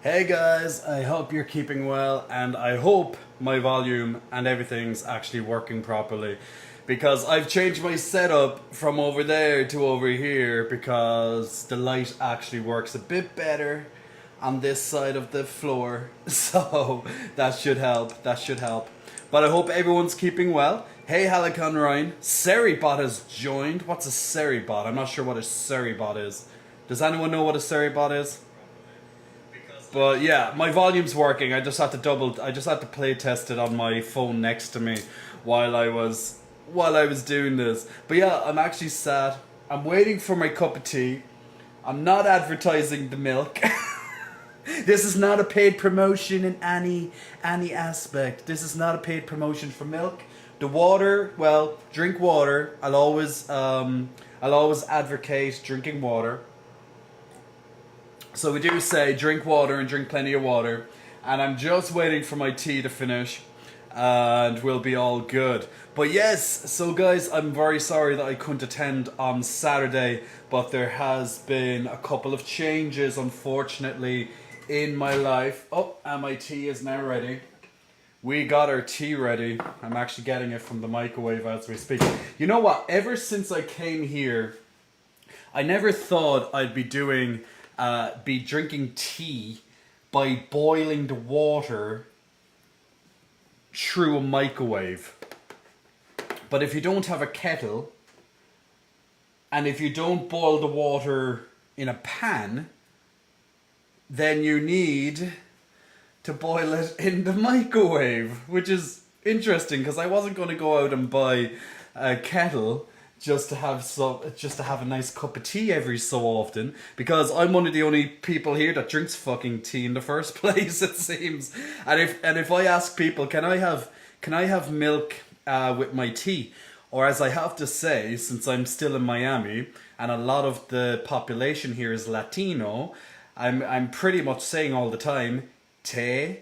Hey guys, I hope you're keeping well and I hope my volume and everything's actually working properly because I've changed my setup from over there to over here because the light actually works a bit better on this side of the floor. So that should help. But I hope everyone's keeping well. Hey Halicon Ryan, Seribot has joined. What's a Seribot? I'm not sure what a Seribot is. Does anyone know what a Seribot is? But yeah, my volume's working. I just had to play test it on my phone next to me while I was doing this. But yeah, I'm actually sad. I'm waiting for my cup of tea. I'm not advertising the milk. This is not a paid promotion in any aspect. This is not a paid promotion for milk. The water, well, drink water. I'll always advocate drinking water. So we do say drink water and drink plenty of water. And I'm just waiting for my tea to finish and we'll be all good. But yes, so guys, I'm very sorry that I couldn't attend on Saturday, but there has been a couple of changes, unfortunately, in my life. Oh, and my tea is now ready. We got our tea ready. I'm actually getting it from the microwave as we speak. You know what? Ever since I came here, I never thought I'd be drinking tea by boiling the water through a microwave. But if you don't have a kettle, and if you don't boil the water in a pan, then you need to boil it in the microwave, which is interesting because I wasn't going to go out and buy a kettle just to have a nice cup of tea every so often, because I'm one of the only people here that drinks fucking tea in the first place, it seems. And if I ask people, can I have milk with my tea? Or as I have to say, since I'm still in Miami and a lot of the population here is Latino, I'm pretty much saying all the time, té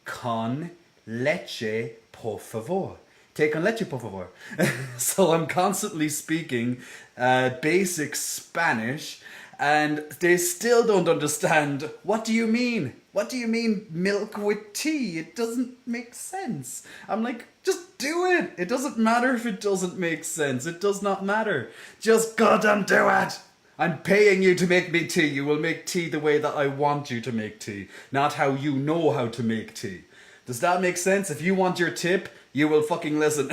con leche, por favor. Té con leche, por favor. So I'm constantly speaking basic Spanish, and they still don't understand. What do you mean? What do you mean milk with tea? It doesn't make sense. I'm like, just do it. It doesn't matter if it doesn't make sense. It does not matter. Just goddamn do it. I'm paying you to make me tea. You will make tea the way that I want you to make tea, not how you know how to make tea. Does that make sense? If you want your tip, you will fucking listen.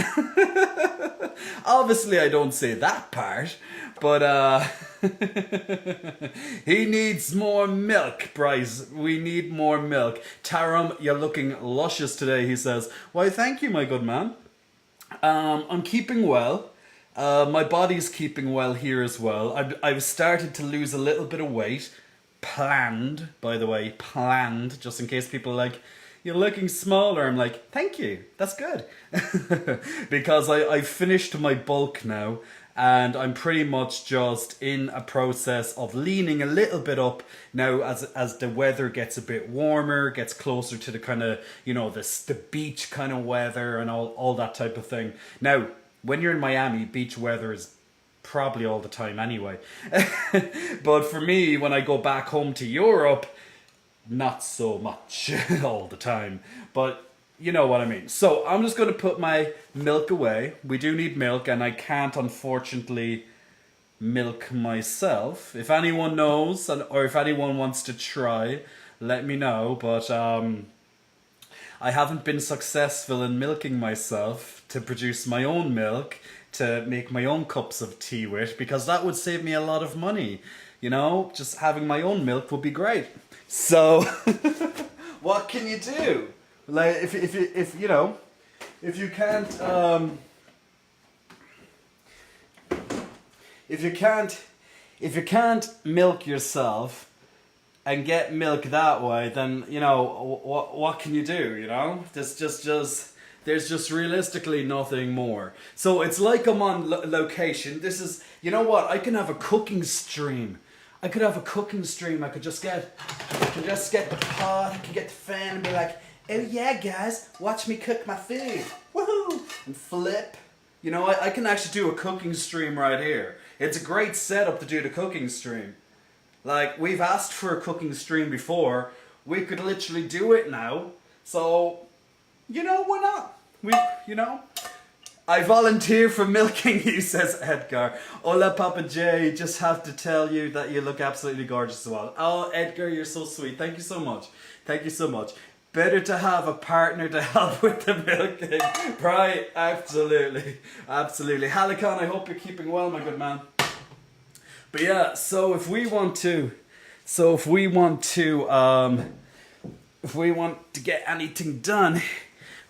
Obviously, I don't say that part, but he needs more milk, Bryce. We need more milk. Taram, you're looking luscious today, he says. Why, thank you, my good man. I'm keeping well. My body's keeping well here as well. I've started to lose a little bit of weight. Planned, by the way, planned, just in case people are like, you're looking smaller. I'm like, thank you, that's good. Because I finished my bulk now, and I'm pretty much just in a process of leaning a little bit up now as the weather gets a bit warmer, gets closer to the kind of, the beach kind of weather and all that type of thing. Now, when you're in Miami, beach weather is probably all the time anyway. But for me, when I go back home to Europe, not so much all the time, but you know what I mean. So I'm just going to put my milk away. We do need milk, and I can't unfortunately milk myself. If anyone knows, or if anyone wants to try, let me know. But I haven't been successful in milking myself to produce my own milk to make my own cups of tea with, because that would save me a lot of money. Just having my own milk would be great. So, what can you do? Like, if you can't milk yourself and get milk that way, then what can you do? There's just realistically nothing more. So it's like I'm on location. This is, you know what? I can have a cooking stream. I could have a cooking stream. I could just get the pot, I could get the fan and be like, oh yeah guys, watch me cook my food. Woohoo! And flip. I can actually do a cooking stream right here. It's a great setup to do the cooking stream. Like, we've asked for a cooking stream before We could literally do it now. So, you know, why not? You know. I volunteer for milking you, says Edgar. Hola, Papa J. Just have to tell you that you look absolutely gorgeous as well. Oh, Edgar, you're so sweet. Thank you so much. Thank you so much. Better to have a partner to help with the milking. Right, absolutely. Absolutely. Halikon, I hope you're keeping well, my good man. But yeah, so if we want to get anything done,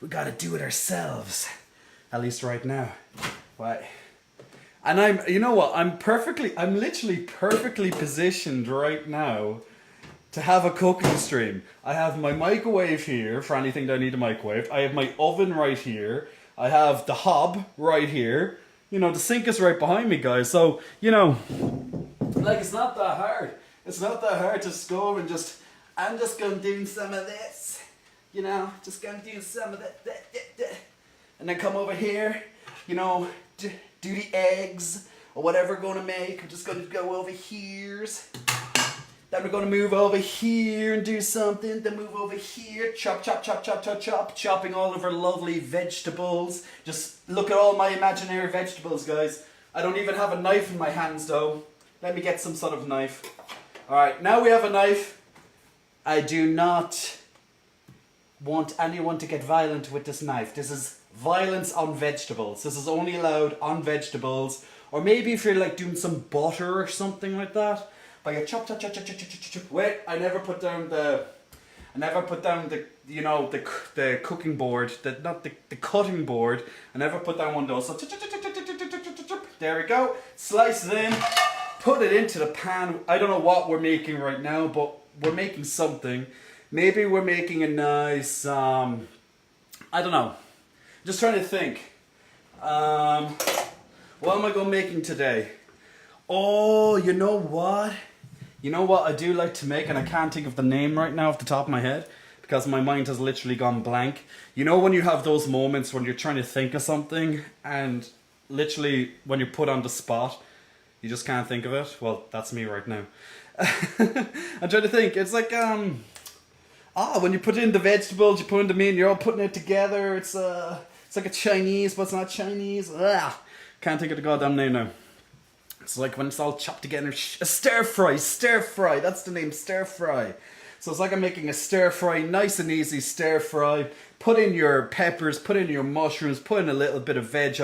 we gotta do it ourselves. At least right now. Right. And you know what, I'm literally perfectly positioned right now to have a cooking stream. I have my microwave here for anything that I need a microwave. I have my oven right here. I have the hob right here. You know, the sink is right behind me, guys. So, you know, like, it's not that hard. It's not that hard to just go over and I'm just gonna do some of this. You know, just gonna do some of that. And then come over here, you know, do the eggs or whatever we're gonna make. We're just gonna go over here. Then we're gonna move over here and do something. Then move over here, chop, chopping all of our lovely vegetables. Just look at all my imaginary vegetables, guys. I don't even have a knife in my hands though. Let me get some sort of knife. All right, now we have a knife. I do not want anyone to get violent with this knife. This is violence on vegetables. This is only allowed on vegetables, or maybe if you're like doing some butter or something like that. But you chop. Wait, I never put down the you know, the cooking board, not the cutting board. I never put down one of those. So there we go. Slice it in, put it into the pan. I don't know what we're making right now, but we're making something. Maybe we're making a nice I don't know. Just trying to think. What am I going making today? Oh, you know what? You know what I do like to make, and I can't think of the name right now off the top of my head because my mind has literally gone blank. You know when you have those moments when you're trying to think of something and literally when you're put on the spot, you just can't think of it? Well, that's me right now. I'm trying to think. It's like when you put in the vegetables, you put in the meat, and you're all putting it together. It's like a Chinese, but it's not Chinese. Ugh. Can't think of the goddamn name now. It's like when it's all chopped together. A stir fry. That's the name, stir fry. So it's like I'm making a stir fry, nice and easy stir fry. Put in your peppers, put in your mushrooms, put in a little bit of veg,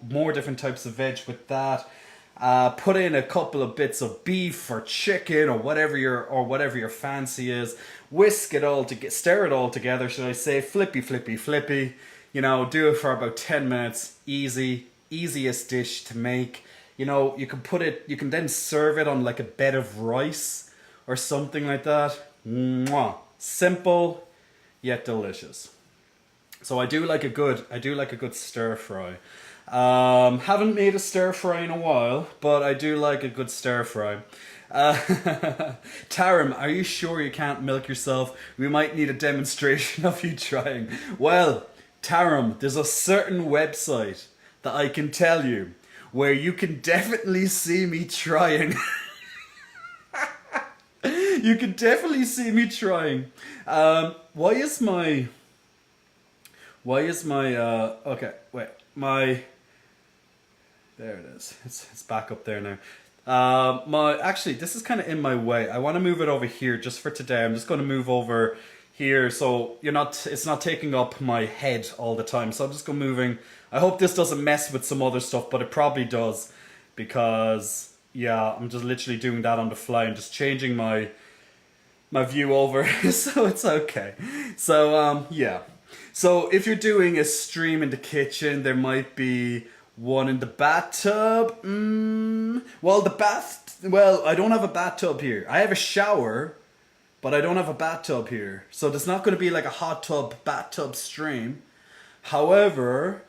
more different types of veg with that. Put in a couple of bits of beef or chicken or whatever your fancy is. Whisk it all stir it all together, should I say? Flippy. You know, do it for about 10 minutes. Easiest dish to make. You know, you can then serve it on like a bed of rice or something like that. Mwah. Simple yet delicious. So I do like a good stir fry. Haven't made a stir fry in a while, but I do like a good stir fry. Tarim, are you sure you can't milk yourself? We might need a demonstration of you trying. Well, Tarim, there's a certain website that I can tell you where you can definitely see me trying. You can definitely see me trying. Why is my okay, wait, there it is. It's back up there now. Actually, this is kind of in my way. I want to move it over here just for today. I'm just going to move over here so it's not taking up my head all the time. So I'm just moving. I hope this doesn't mess with some other stuff, but it probably does because yeah, I'm just literally doing that on the fly and just changing my view over, so it's okay. So yeah. So if you're doing a stream in the kitchen, there might be one in the bathtub. Well, I don't have a bathtub here. I have a shower, but I don't have a bathtub here. So there's not going to be like a hot tub, bathtub stream. However,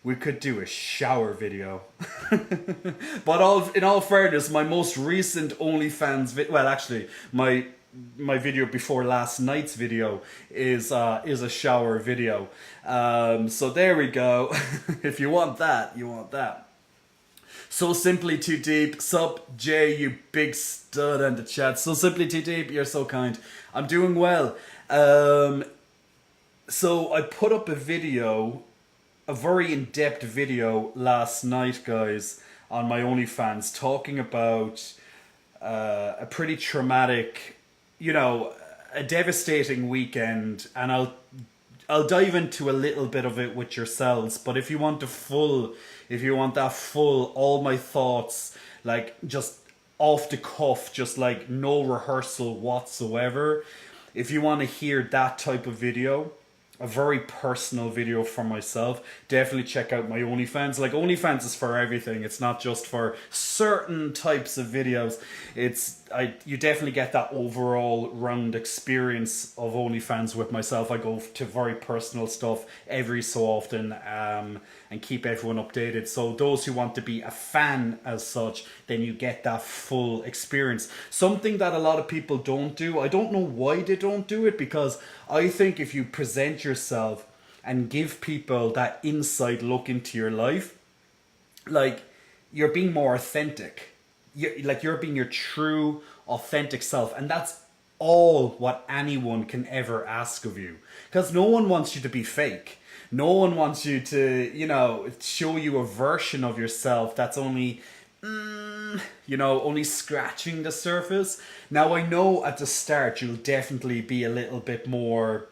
we could do a shower video. But in all fairness, my most recent OnlyFans well, actually, my video before last night's video is a shower video. So there we go. If you want that, you want that. So Simply Too Deep, sup Jay, you big stud in the chat. So Simply Too Deep, you're so kind. I'm doing well. So I put up a video, a very in-depth video last night, guys, on my OnlyFans, talking about a pretty traumatic, a devastating weekend, and I'll dive into a little bit of it with yourselves. But if you want that full, all my thoughts, like just off the cuff, just like no rehearsal whatsoever, if you want to hear that type of video, a very personal video for myself, definitely check out my OnlyFans. Like, OnlyFans is for everything. It's not just for certain types of videos. You definitely get that overall round experience of OnlyFans with myself. I go to very personal stuff every so often, and keep everyone updated. So those who want to be a fan as such, then you get that full experience. Something that a lot of people don't do. I don't know why they don't do it, because I think if you present yourself and give people that inside look into your life, like, you're being more authentic. You're being your true, authentic self. And that's all what anyone can ever ask of you. Because no one wants you to be fake. No one wants you to, show you a version of yourself that's only scratching the surface. Now, I know at the start you'll definitely be a little bit more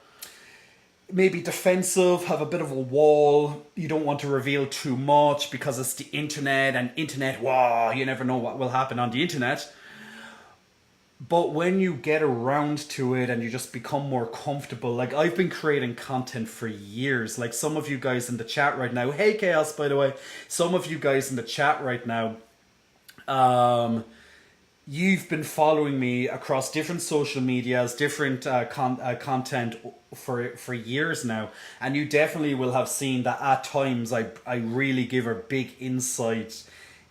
maybe defensive, have a bit of a wall. You don't want to reveal too much because it's the internet, and wow, you never know what will happen on the internet. But when you get around to it and you just become more comfortable, like, I've been creating content for years. Like, some of you guys in the chat right now, hey Chaos, by the way, some of you guys in the chat right now, you've been following me across different social medias, different content for years now, and you definitely will have seen that at times I really give a big insight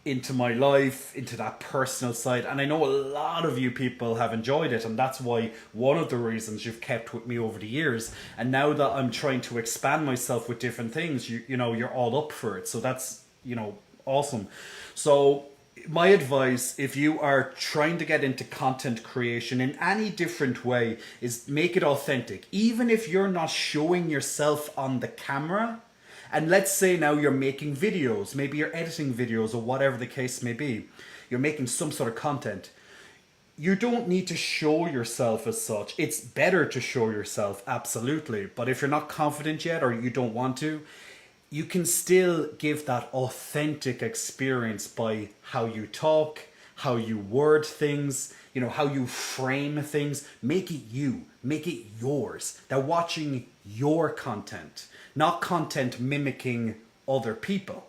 into my life, into that personal side, and I know a lot of you people have enjoyed it, and that's why one of the reasons you've kept with me over the years. And now that I'm trying to expand myself with different things, you're all up for it, so that's awesome. So my advice, if you are trying to get into content creation in any different way, is make it authentic. Even if you're not showing yourself on the camera, and let's say now you're making videos, maybe you're editing videos or whatever the case may be, you're making some sort of content, you don't need to show yourself as such. It's better to show yourself, absolutely. But if you're not confident yet, or you don't want to, you can still give that authentic experience by how you talk, how you word things, how you frame things. Make it you, make it yours. They're watching your content, not content mimicking other people.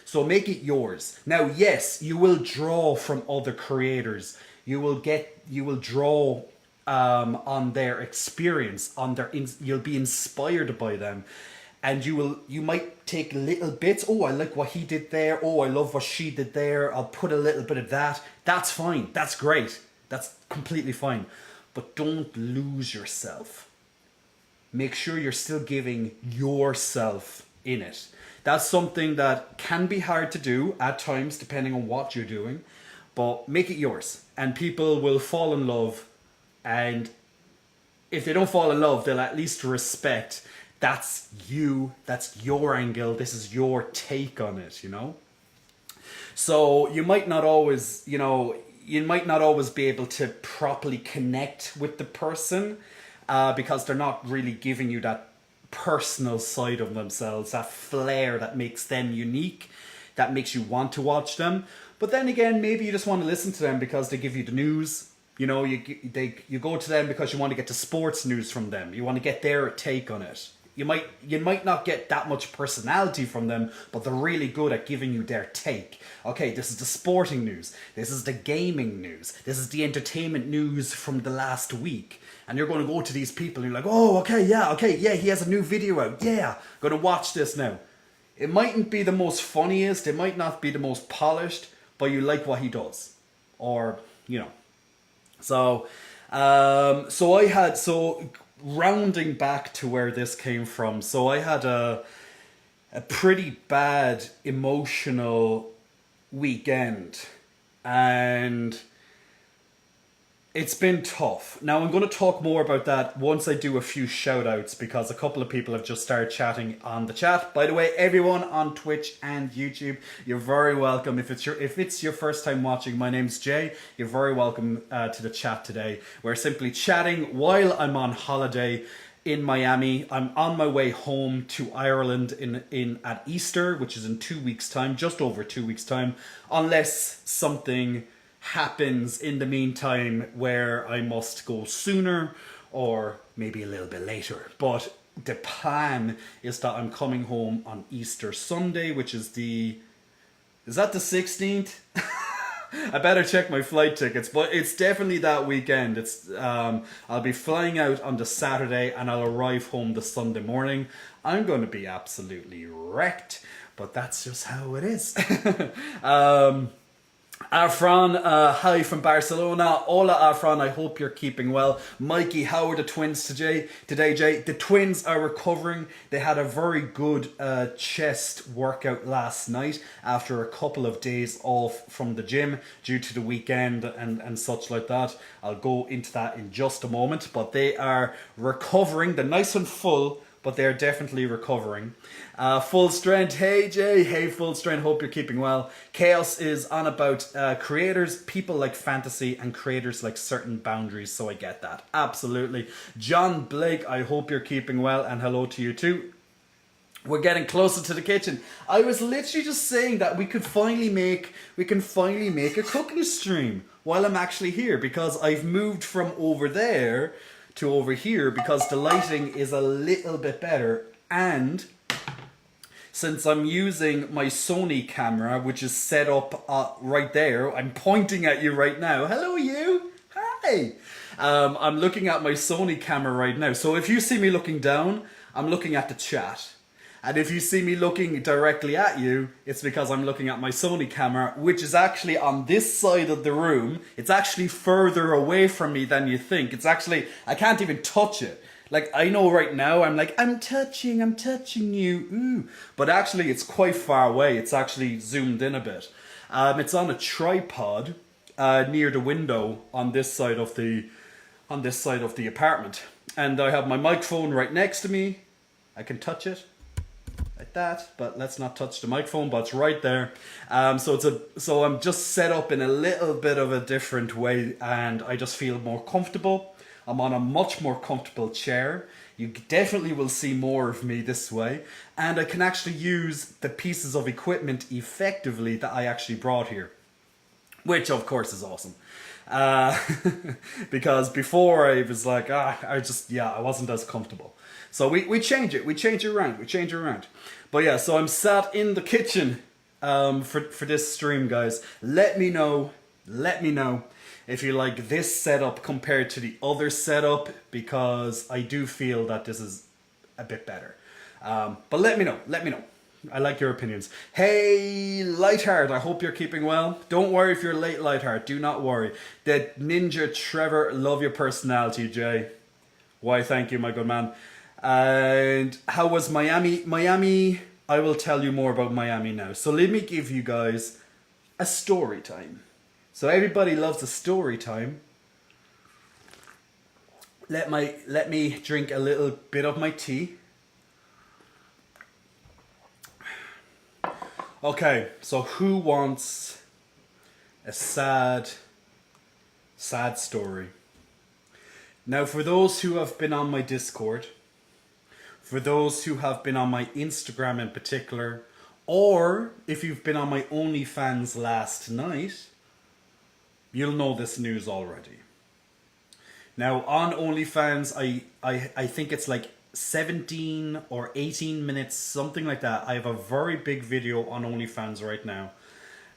So make it yours. Now, yes, you will draw from other creators. You will draw on their experience, you'll be inspired by them. And you might take little bits. Oh, I like what he did there. Oh, I love what she did there. I'll put a little bit of that. That's fine. That's great. That's completely fine. But don't lose yourself. Make sure you're still giving yourself in it. That's something that can be hard to do at times, depending on what you're doing. But make it yours. And people will fall in love. And if they don't fall in love, they'll at least respect. That's you, that's your angle, this is your take on it, So you might not always, be able to properly connect with the person because they're not really giving you that personal side of themselves, that flair that makes them unique, that makes you want to watch them. But then again, maybe you just want to listen to them because they give you the news. You go to them because you want to get the sports news from them. You want to get their take on it. You might not get that much personality from them, but they're really good at giving you their take. Okay, this is the sporting news. This is the gaming news. This is the entertainment news from the last week. And you're going to go to these people and you're like, oh, okay, yeah, he has a new video out. Yeah, I'm going to watch this now. It mightn't be the most funniest. It might not be the most polished, but you like what he does. Or, So, rounding back to where this came from, so I had a pretty bad emotional weekend. And it's been tough. Now, I'm going to talk more about that once I do a few shout outs, because a couple of people have just started chatting on the chat. By the way, everyone on Twitch and YouTube, you're very welcome. If it's your first time watching, my name's Jay. You're very welcome to the chat today. We're simply chatting while I'm on holiday in Miami. I'm on my way home to Ireland in at Easter, which is in 2 weeks' time, just over 2 weeks' time, unless something happens in the meantime where I must go sooner or maybe a little bit later. But the plan is that I'm coming home on Easter Sunday, which is is that the 16th? I better check my flight tickets, but it's definitely that weekend. I'll be flying out on the Saturday and I'll arrive home the Sunday morning. I'm going to be absolutely wrecked, but that's just how it is. Afran, hi from Barcelona. Hola, Afran. I hope you're keeping well. Mikey, how are the twins today, Jay? The twins are recovering. They had a very good chest workout last night after a couple of days off from the gym due to the weekend and such like that. I'll go into that in just a moment. But they are recovering. They're nice and full, but they're definitely recovering. Full Strength, hey Jay, hey Full Strength, hope you're keeping well. Chaos is on about creators, people like fantasy, and creators like certain boundaries, so I get that, absolutely. John Blake, I hope you're keeping well, and hello to you too. We're getting closer to the kitchen. I was literally just saying that we can finally make a cooking stream while I'm actually here, because I've moved from over there to over here because the lighting is a little bit better, and since I'm using my Sony camera, which is set up right there, I'm pointing at you right now. Hello you, hi. I'm looking at my Sony camera right now, so if you see me looking down, I'm looking at the chat. And if you see me looking directly at you, it's because I'm looking at my Sony camera, which is actually on this side of the room. It's actually further away from me than you think. It's actually, I can't even touch it. Like, I know right now, I'm like, I'm touching you, ooh. But actually, it's quite far away. It's actually zoomed in a bit. It's on a tripod near the window on this side of the apartment. And I have my microphone right next to me. I can touch it like that, but let's not touch the microphone, but it's right there. So I'm just set up in a little bit of a different way, and I just feel more comfortable. I'm on a much more comfortable chair. You definitely will see more of me this way, and I can actually use the pieces of equipment effectively that I actually brought here, which of course is awesome. Because before I was like, I wasn't as comfortable. So we change it around. But yeah, so I'm sat in the kitchen for this stream, guys. Let me know if you like this setup compared to the other setup, because I do feel that this is a bit better. But let me know. I like your opinions. Hey, Lightheart, I hope you're keeping well. Don't worry if you're late, Lightheart. Do not worry. The Ninja Trevor, love your personality, Jay. Why, thank you, my good man. And how was Miami? Miami, I will tell you more about Miami now. So let me give you guys a story time. So everybody loves a story time. Let me drink a little bit of my tea. Okay, so who wants a sad story? Now, for those who have been on my Discord, for those who have been on my Instagram in particular, or if you've been on my OnlyFans last night, you'll know this news already. Now, on OnlyFans, I think it's like 17 or 18 minutes, something like that. I have a very big video on OnlyFans right now,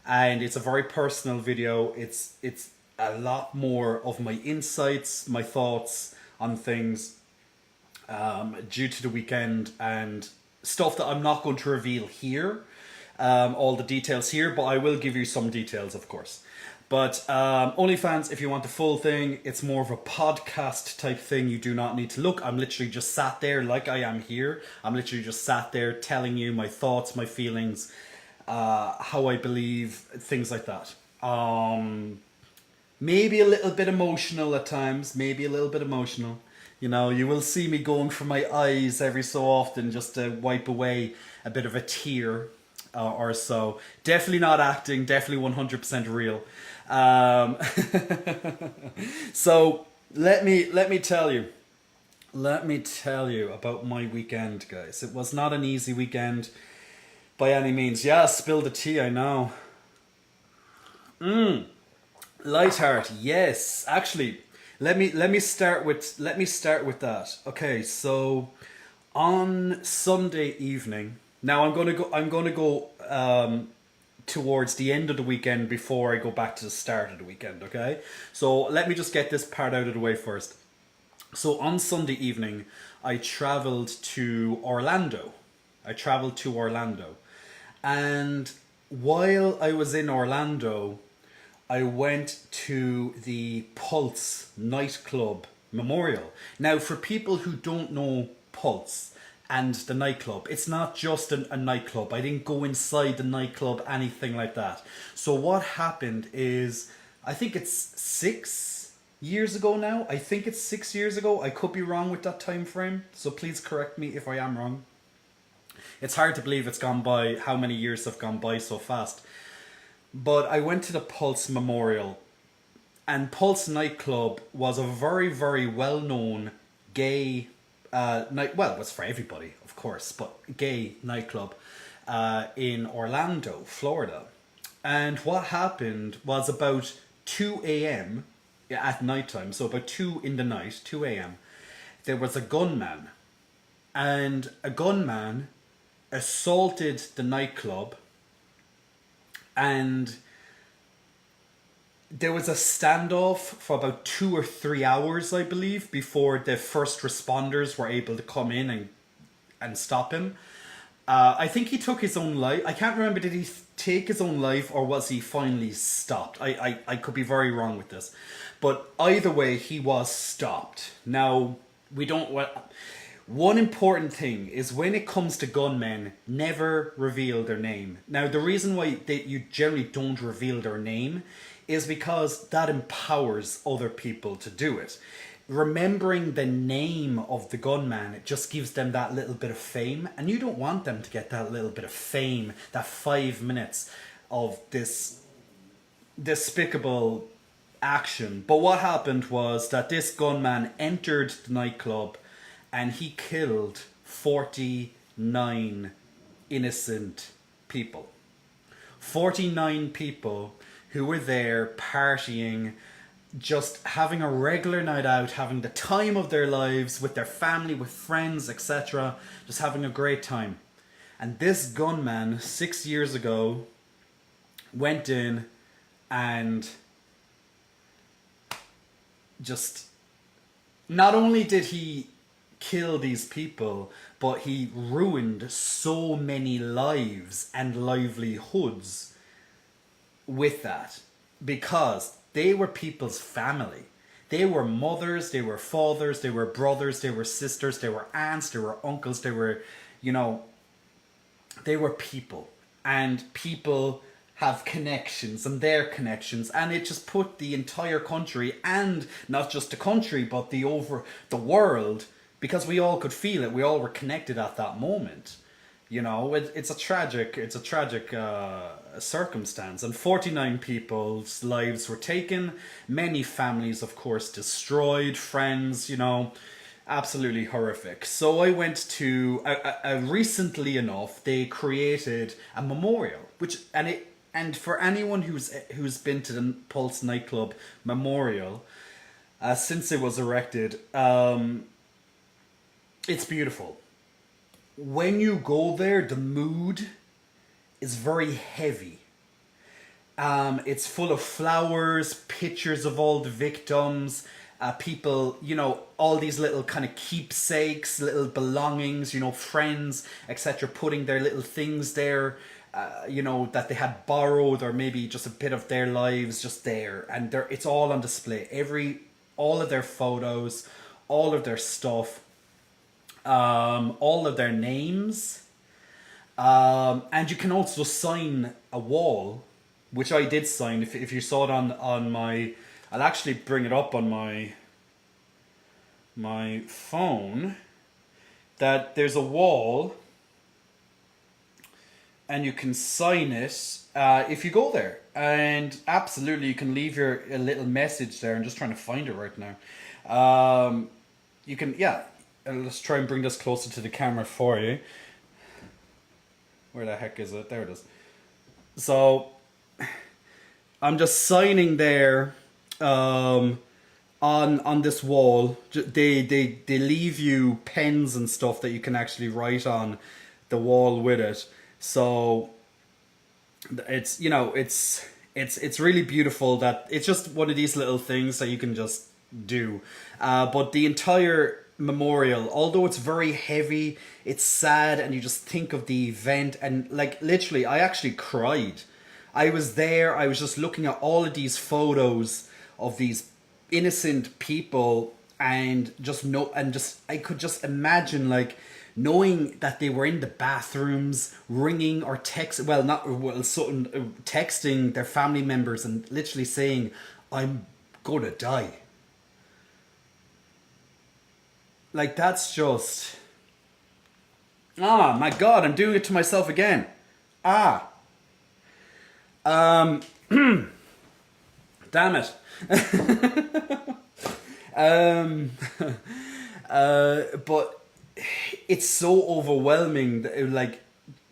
and it's a very personal video. It's a lot more of my insights, my thoughts on things due to the weekend, and stuff that I'm not going to reveal here, all the details here, but I will give you some details, of course. But OnlyFans, if you want the full thing, it's more of a podcast type thing. You do not need to look. I'm literally just sat there like I am here. I'm literally just sat there telling you my thoughts, my feelings, how I believe, things like that. Maybe a little bit emotional at times, maybe a little bit emotional. You know, you will see me going for my eyes every so often just to wipe away a bit of a tear or so. Definitely not acting, definitely 100% real. Um, so let me tell you. Let me tell you about my weekend, guys. It was not an easy weekend by any means. Yeah, spill the tea, I know. Lightheart, yes. Actually, let me start with that. Okay, so on Sunday evening. Now I'm gonna go towards the end of the weekend before I go back to the start of the weekend. Okay, so let me just get this part out of the way first. So on Sunday evening, I traveled to Orlando. I traveled to Orlando, and while I was in Orlando, I went to the Pulse nightclub memorial. Now, for people who don't know Pulse and the nightclub, it's not just a nightclub. I didn't go inside the nightclub, anything like that. So what happened is, I think it's 6 years ago now. I think it's 6 years ago. I could be wrong with that time frame, so please correct me if I am wrong. It's hard to believe it's gone by, how many years have gone by so fast. But I went to the Pulse Memorial, and Pulse nightclub was a very, very well known gay night. Well, it was for everybody, of course, but gay nightclub in Orlando, Florida. And what happened was about 2 a.m. at night time, so about 2 in the night, 2 a.m., there was a gunman. And a gunman assaulted the nightclub, and there was a standoff for about 2 or 3 hours, I believe, before the first responders were able to come in and stop him. I think he took his own life. I can't remember, did he take his own life or was he finally stopped? I could be very wrong with this. But either way, he was stopped. Now, we don't... One important thing is, when it comes to gunmen, never reveal their name. Now, the reason why you generally don't reveal their name is because that empowers other people to do it. Remembering the name of the gunman, it just gives them that little bit of fame, and you don't want them to get that little bit of fame, that 5 minutes of this despicable action. But what happened was that this gunman entered the nightclub and he killed 49 innocent people. 49 people who were there partying, just having a regular night out, having the time of their lives with their family, with friends, etc. Just having a great time. And this gunman, 6 years ago, went in and just... Not only did he kill these people, but he ruined so many lives and livelihoods with that, because they were people's family. They were mothers, they were fathers, they were brothers, they were sisters, they were aunts, they were uncles, they were, they were people. And people have connections, and their connections, and it just put the entire country, and not just the country, but the world, because we all could feel it. We all were connected at that moment. It's a tragic circumstance, and 49 people's lives were taken. Many families, of course, destroyed. Friends, absolutely horrific. So I went to recently enough, they created a memorial, and for anyone who's been to the Pulse nightclub memorial since it was erected, it's beautiful. When you go there, the mood is very heavy. It's full of flowers, pictures of all the victims, people, all these little kind of keepsakes, little belongings, friends, etc., putting their little things there, that they had borrowed, or maybe just a bit of their lives just there. And it's all on display. All of their photos, all of their stuff, all of their names, And you can also sign a wall, which I did sign. If you saw it on my, I'll actually bring it up on my phone. That there's a wall, and you can sign it if you go there. And absolutely, you can leave a little message there. I'm just trying to find it right now. You can, yeah. Let's try and bring this closer to the camera for you. Where the heck is it? There it is. So I'm just signing there on this wall. They leave you pens and stuff that you can actually write on the wall with it. So it's, you know, it's really beautiful. That it's just one of these little things that you can just do. But the entire memorial, although it's very heavy, it's sad, and you just think of the event, and like literally I actually cried. I was there, I was just looking at all of these photos of these innocent people, and just I could just imagine, like, knowing that they were in the bathrooms ringing or texting their family members and literally saying, I'm gonna die. Like, that's just... Ah, my God, I'm doing it to myself again. Ah. Um, damn it. um, but it's so overwhelming, like,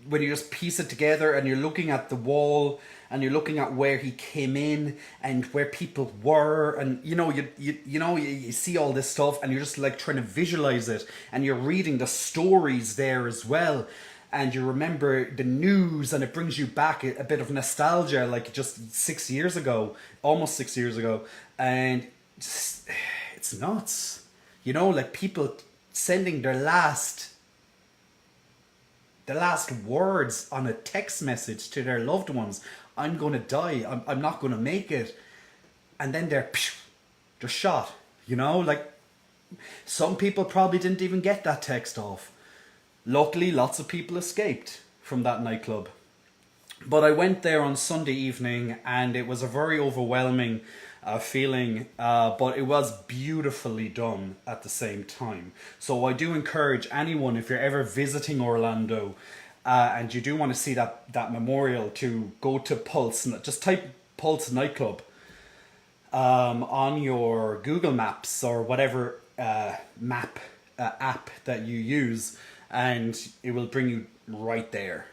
when you just piece it together and you're looking at the wall and you're looking at where he came in and where people were, and you see all this stuff, and you're just like trying to visualize it, and you're reading the stories there as well, and you remember the news, and it brings you back a bit of nostalgia, like just 6 years ago, almost 6 years ago, and just, it's nuts, like people sending their last words on a text message to their loved ones. I'm going to die. I'm not going to make it. And then they're shot. Like, some people probably didn't even get that text off. Luckily, lots of people escaped from that nightclub. But I went there on Sunday evening, and it was a very overwhelming feeling, but it was beautifully done at the same time. So I do encourage anyone, if you're ever visiting Orlando and you do want to see that memorial, to go to Pulse. Just type Pulse nightclub on your Google Maps or whatever map app that you use, and it will bring you right there.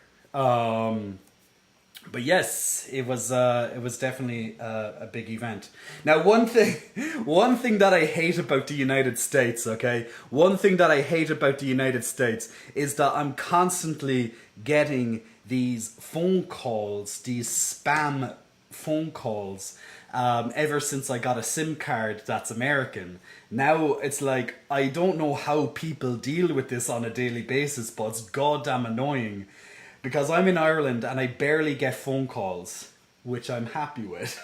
But yes, it was definitely a big event. Now, one thing that I hate about the United States, okay? One thing that I hate about the United States is that I'm constantly getting these phone calls, these spam phone calls, ever since I got a SIM card that's American. Now it's like, I don't know how people deal with this on a daily basis, but it's goddamn annoying. Because I'm in Ireland and I barely get phone calls, which I'm happy with.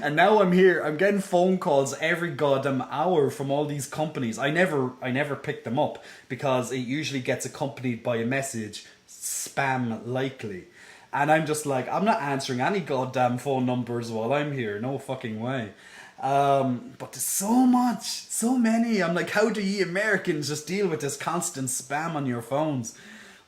And now I'm here, I'm getting phone calls every goddamn hour from all these companies. I never pick them up because it usually gets accompanied by a message, spam likely. And I'm just like, I'm not answering any goddamn phone numbers while I'm here, no fucking way. But there's so many. I'm like, how do you Americans just deal with this constant spam on your phones?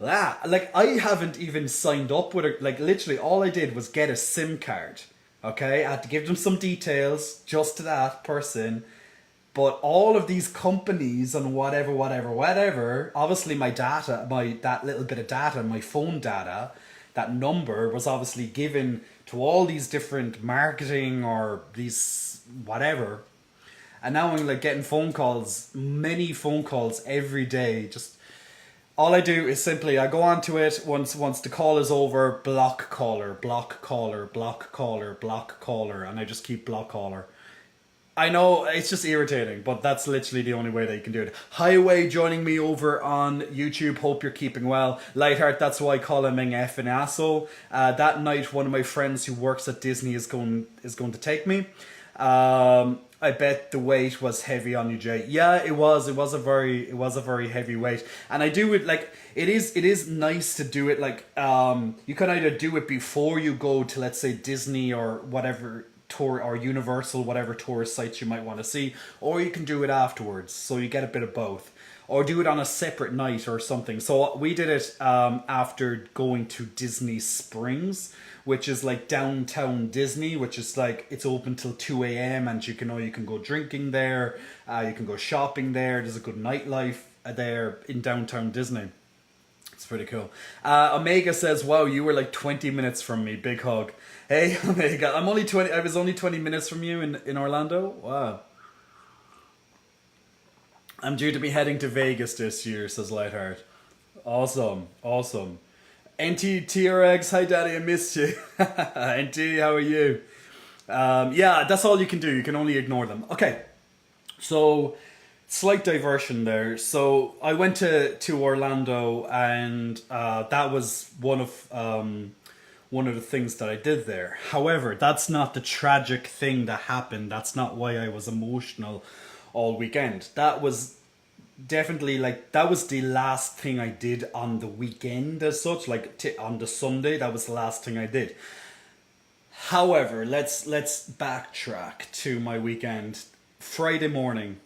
Like, I haven't even signed up with it. Like, literally all I did was get a SIM card. Okay, I had to give them some details just to that person. But all of these companies and whatever, obviously my data, that little bit of data, my phone data, that number was obviously given to all these different marketing or these whatever. And now I'm like getting phone calls, many phone calls every day. Just all I do is simply, I go onto it once the call is over, block caller, block caller, block caller, block caller, and I just keep block caller. I know, it's just irritating, but that's literally the only way that you can do it. Highway joining me over on YouTube. Hope you're keeping well. Lightheart, that's why I call him an F an asshole. That night, one of my friends who works at Disney is going to take me. I bet the weight was heavy on you, Jay. Yeah, it was. It was a very heavy weight, and I do it like it is nice to do it like you can either do it before you go to, let's say, Disney or whatever tour, or Universal, whatever tourist sites you might want to see, or you can do it afterwards, so you get a bit of both, or do it on a separate night or something. So we did it after going to Disney Springs, which is like downtown Disney, which is like it's open till 2 a.m. and you can go drinking there, you can go shopping there. There's a good nightlife there in downtown Disney. It's pretty cool. Omega says, "Wow, you were like 20 minutes from me. Big hug." Hey, Omega, I'm only 20. I was only 20 minutes from you in Orlando. Wow. I'm due to be heading to Vegas this year, says Lightheart. Awesome, awesome. NT hi daddy, I missed you. NT, how are you? Yeah, that's all you can do. You can only ignore them. Okay, so slight diversion there. So I went to Orlando, and that was one of the things that I did there. However, that's not the tragic thing that happened. That's not why I was emotional all weekend. That was definitely like that was the last thing I did on the weekend as such. Like on the Sunday, that was the last thing I did. However, let's backtrack to my weekend. Friday morning,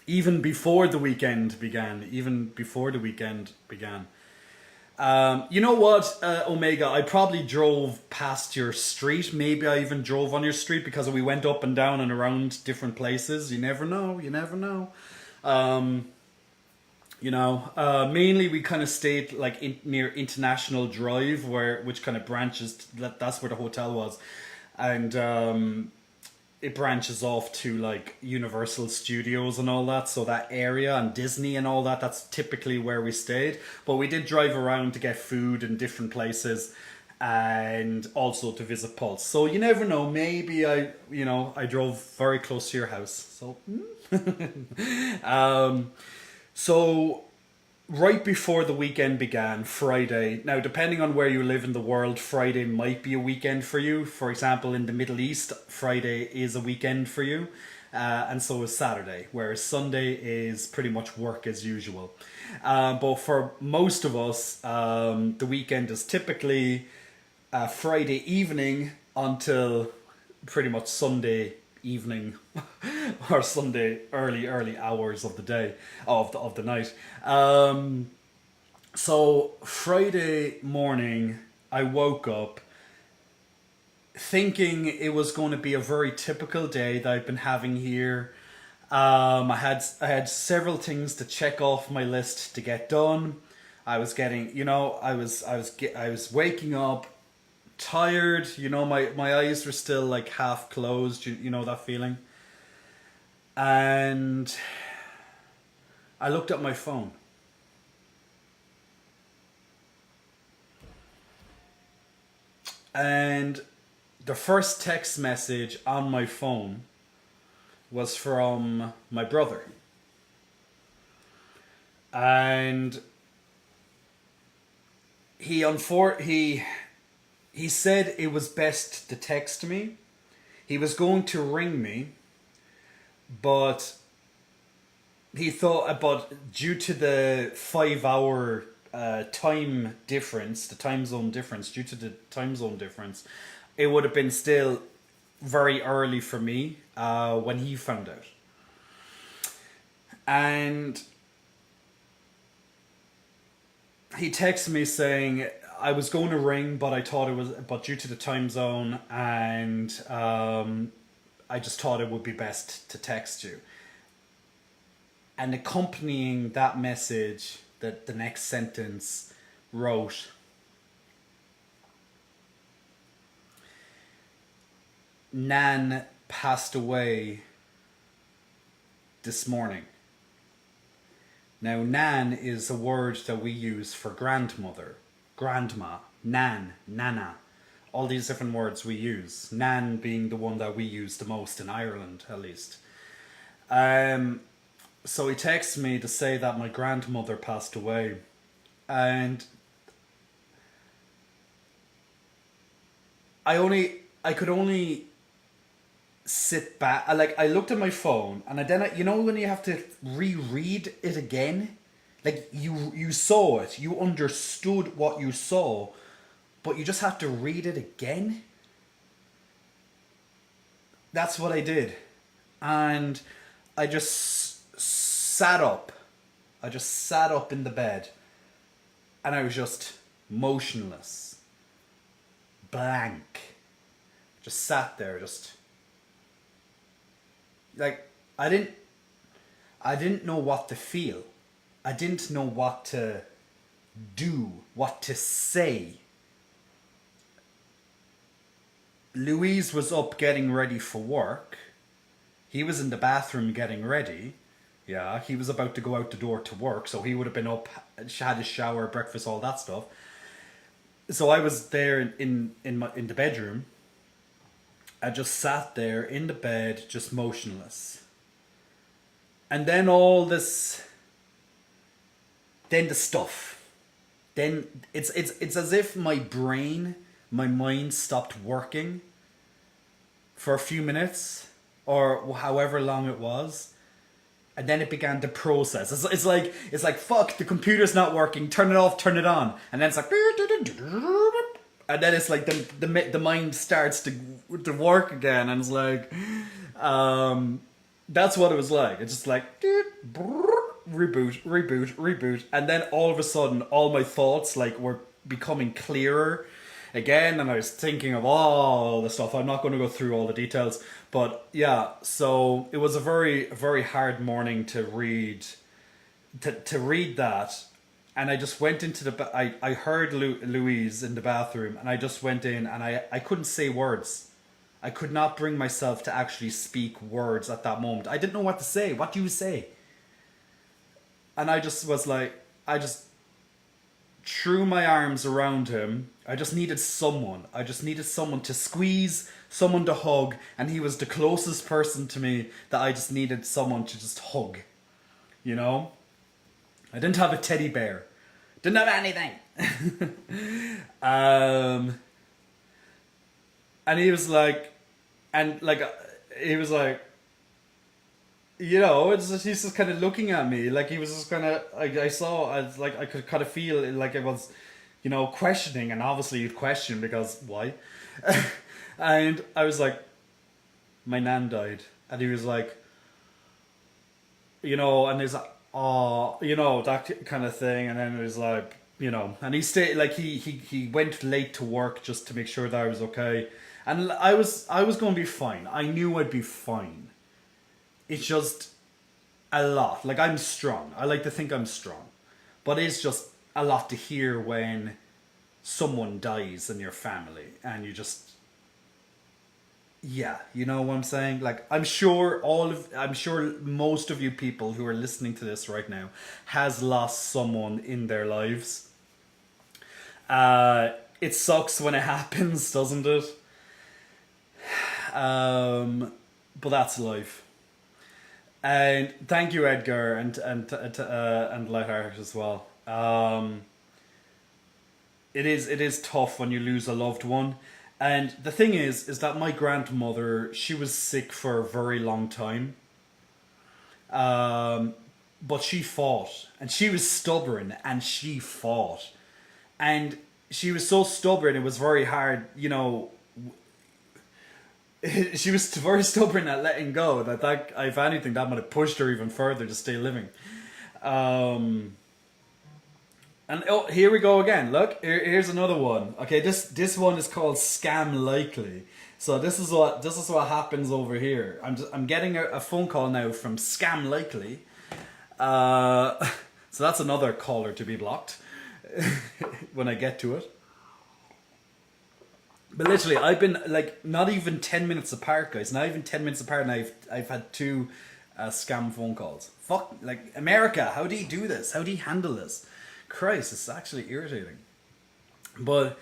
even before the weekend began. You know what, Omega? I probably drove past your street. Maybe I even drove on your street because we went up and down and around different places. You never know. You never know. Um, Mainly we kind of stayed like near International Drive, which kind of branches. That's where the hotel was, and it branches off to like Universal Studios and all that. So that area and Disney and all that. That's typically where we stayed. But we did drive around to get food in different places, and also to visit Pulse. So you never know. Maybe I drove very close to your house. So. um, so right before the weekend began, Friday. Now, depending on where you live in the world, Friday might be a weekend for you. For example, in the Middle East, Friday is a weekend for you, and so is Saturday. Whereas Sunday is pretty much work as usual. But for most of us, the weekend is typically Friday evening until pretty much Sunday evening or Sunday early hours of the day of the night. So Friday morning I woke up thinking it was going to be a very typical day that I've been having here. I had several things to check off my list to get done. I was getting, I was waking up tired. My eyes were still like half closed. You know that feeling. And I looked at my phone. And the first text message on my phone was from my brother. And he said it was best to text me. He was going to ring me, but he thought about, due to the 5 hour time difference, the time zone difference, due to the time zone difference, it would have been still very early for me when he found out. And he texted me saying I was going to ring, but but due to the time zone, and I just thought it would be best to text you. And accompanying that message, the next sentence wrote, "Nan passed away this morning." Now, Nan is a word that we use for grandmother, grandma, Nan, Nana. All these different words we use. Nan being the one that we use the most in Ireland, at least. So he texted me to say that my grandmother passed away. And I could only sit back. I looked at my phone, and you know when you have to reread it again, like you saw it, you understood what you saw, but you just have to read it again. That's what I did, and I just sat up. I just sat up in the bed, and I was just motionless, blank. Just sat there, just like I didn't know what to feel. I didn't know what to do, what to say. Louise was up getting ready for work. He was in the bathroom getting ready. Yeah, he was about to go out the door to work, so he would have been up, had his shower, breakfast, all that stuff. So I was there in the bedroom. I just sat there in the bed, just motionless. And then then the stuff. Then it's as if my mind stopped working for a few minutes, or however long it was, and then it began to process. It's like fuck, the computer's not working. Turn it off, turn it on, and then it's like, and then it's like the mind starts to work again, and it's like, that's what it was like. It's just like reboot, and then all of a sudden, all my thoughts were becoming clearer again, and I was thinking of all the stuff. I'm not going to go through all the details, but yeah. So it was a very, very hard morning to read that, and I just went into I heard Louise in the bathroom, and I just went in, and I couldn't say words. I could not bring myself to actually speak words at that moment. I didn't know what to say. What do you say? And I just was like, I just threw my arms around him. I just needed someone. I just needed someone to squeeze, someone to hug, and he was the closest person to me that I just needed someone to just hug. You know? I didn't have a teddy bear. Didn't have anything. And he was like, he was like, you know, he's just kind of looking at me, like he was just kind of, I could kind of feel like it was, you know, questioning, and obviously you'd question because why? And I was like, my nan died, and he was like, you know, and he's like, oh, you know, that kind of thing, and then it was like, you know, and he stayed, like he went late to work just to make sure that I was okay, and I was going to be fine. I knew I'd be fine. It's just a lot. Like, I'm strong. I like to think I'm strong. But it's just a lot to hear when someone dies in your family, and you just, yeah, you know what I'm saying? Like, I'm sure most of you people who are listening to this right now has lost someone in their lives. It sucks when it happens, doesn't it? But that's life. And thank you, Edgar, and Lightheart as well. It is tough when you lose a loved one, and the thing is that my grandmother, she was sick for a very long time. But she fought, and she was stubborn, and she fought, and she was so stubborn. It was very hard, you know. She was very stubborn at letting go. That if anything, that might have pushed her even further to stay living. And oh, here we go again. Look, here's another one. Okay, this one is called Scam Likely. So this is what happens over here. I'm getting a phone call now from Scam Likely. So that's another caller to be blocked when I get to it. But literally, I've been like not even 10 minutes apart, guys. Not even 10 minutes apart, and I've had two scam phone calls. Fuck, like, America, how do you do this? How do you handle this? Christ, it's actually irritating. But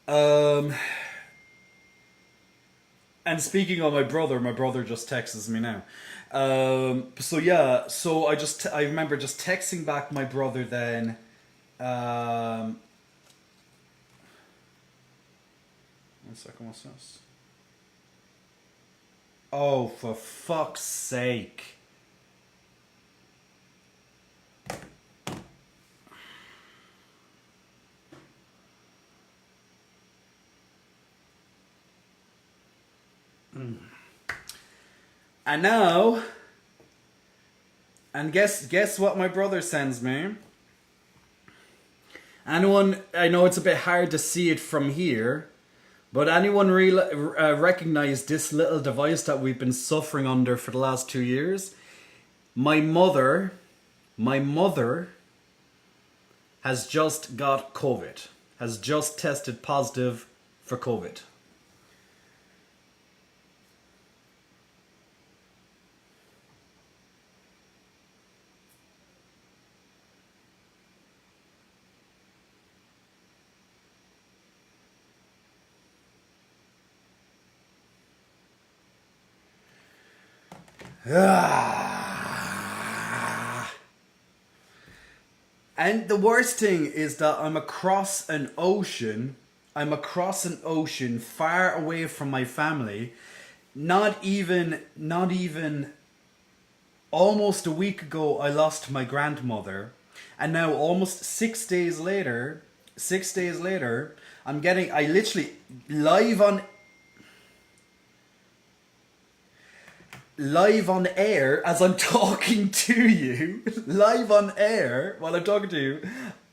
and speaking of my brother just texts me now. So yeah, so I remember just texting back my brother then. One second, what's this? Oh, for fuck's sake. And now, and guess what my brother sends me? Anyone, I know it's a bit hard to see it from here, but anyone recognize this little device that we've been suffering under for the last 2 years? My mother has just got COVID, has just tested positive for COVID. And the worst thing is that I'm across an ocean. I'm across an ocean far away from my family. Not even almost a week ago I lost my grandmother. And now almost 6 days later, I literally live on air as I'm talking to you, live on air while I'm talking to you,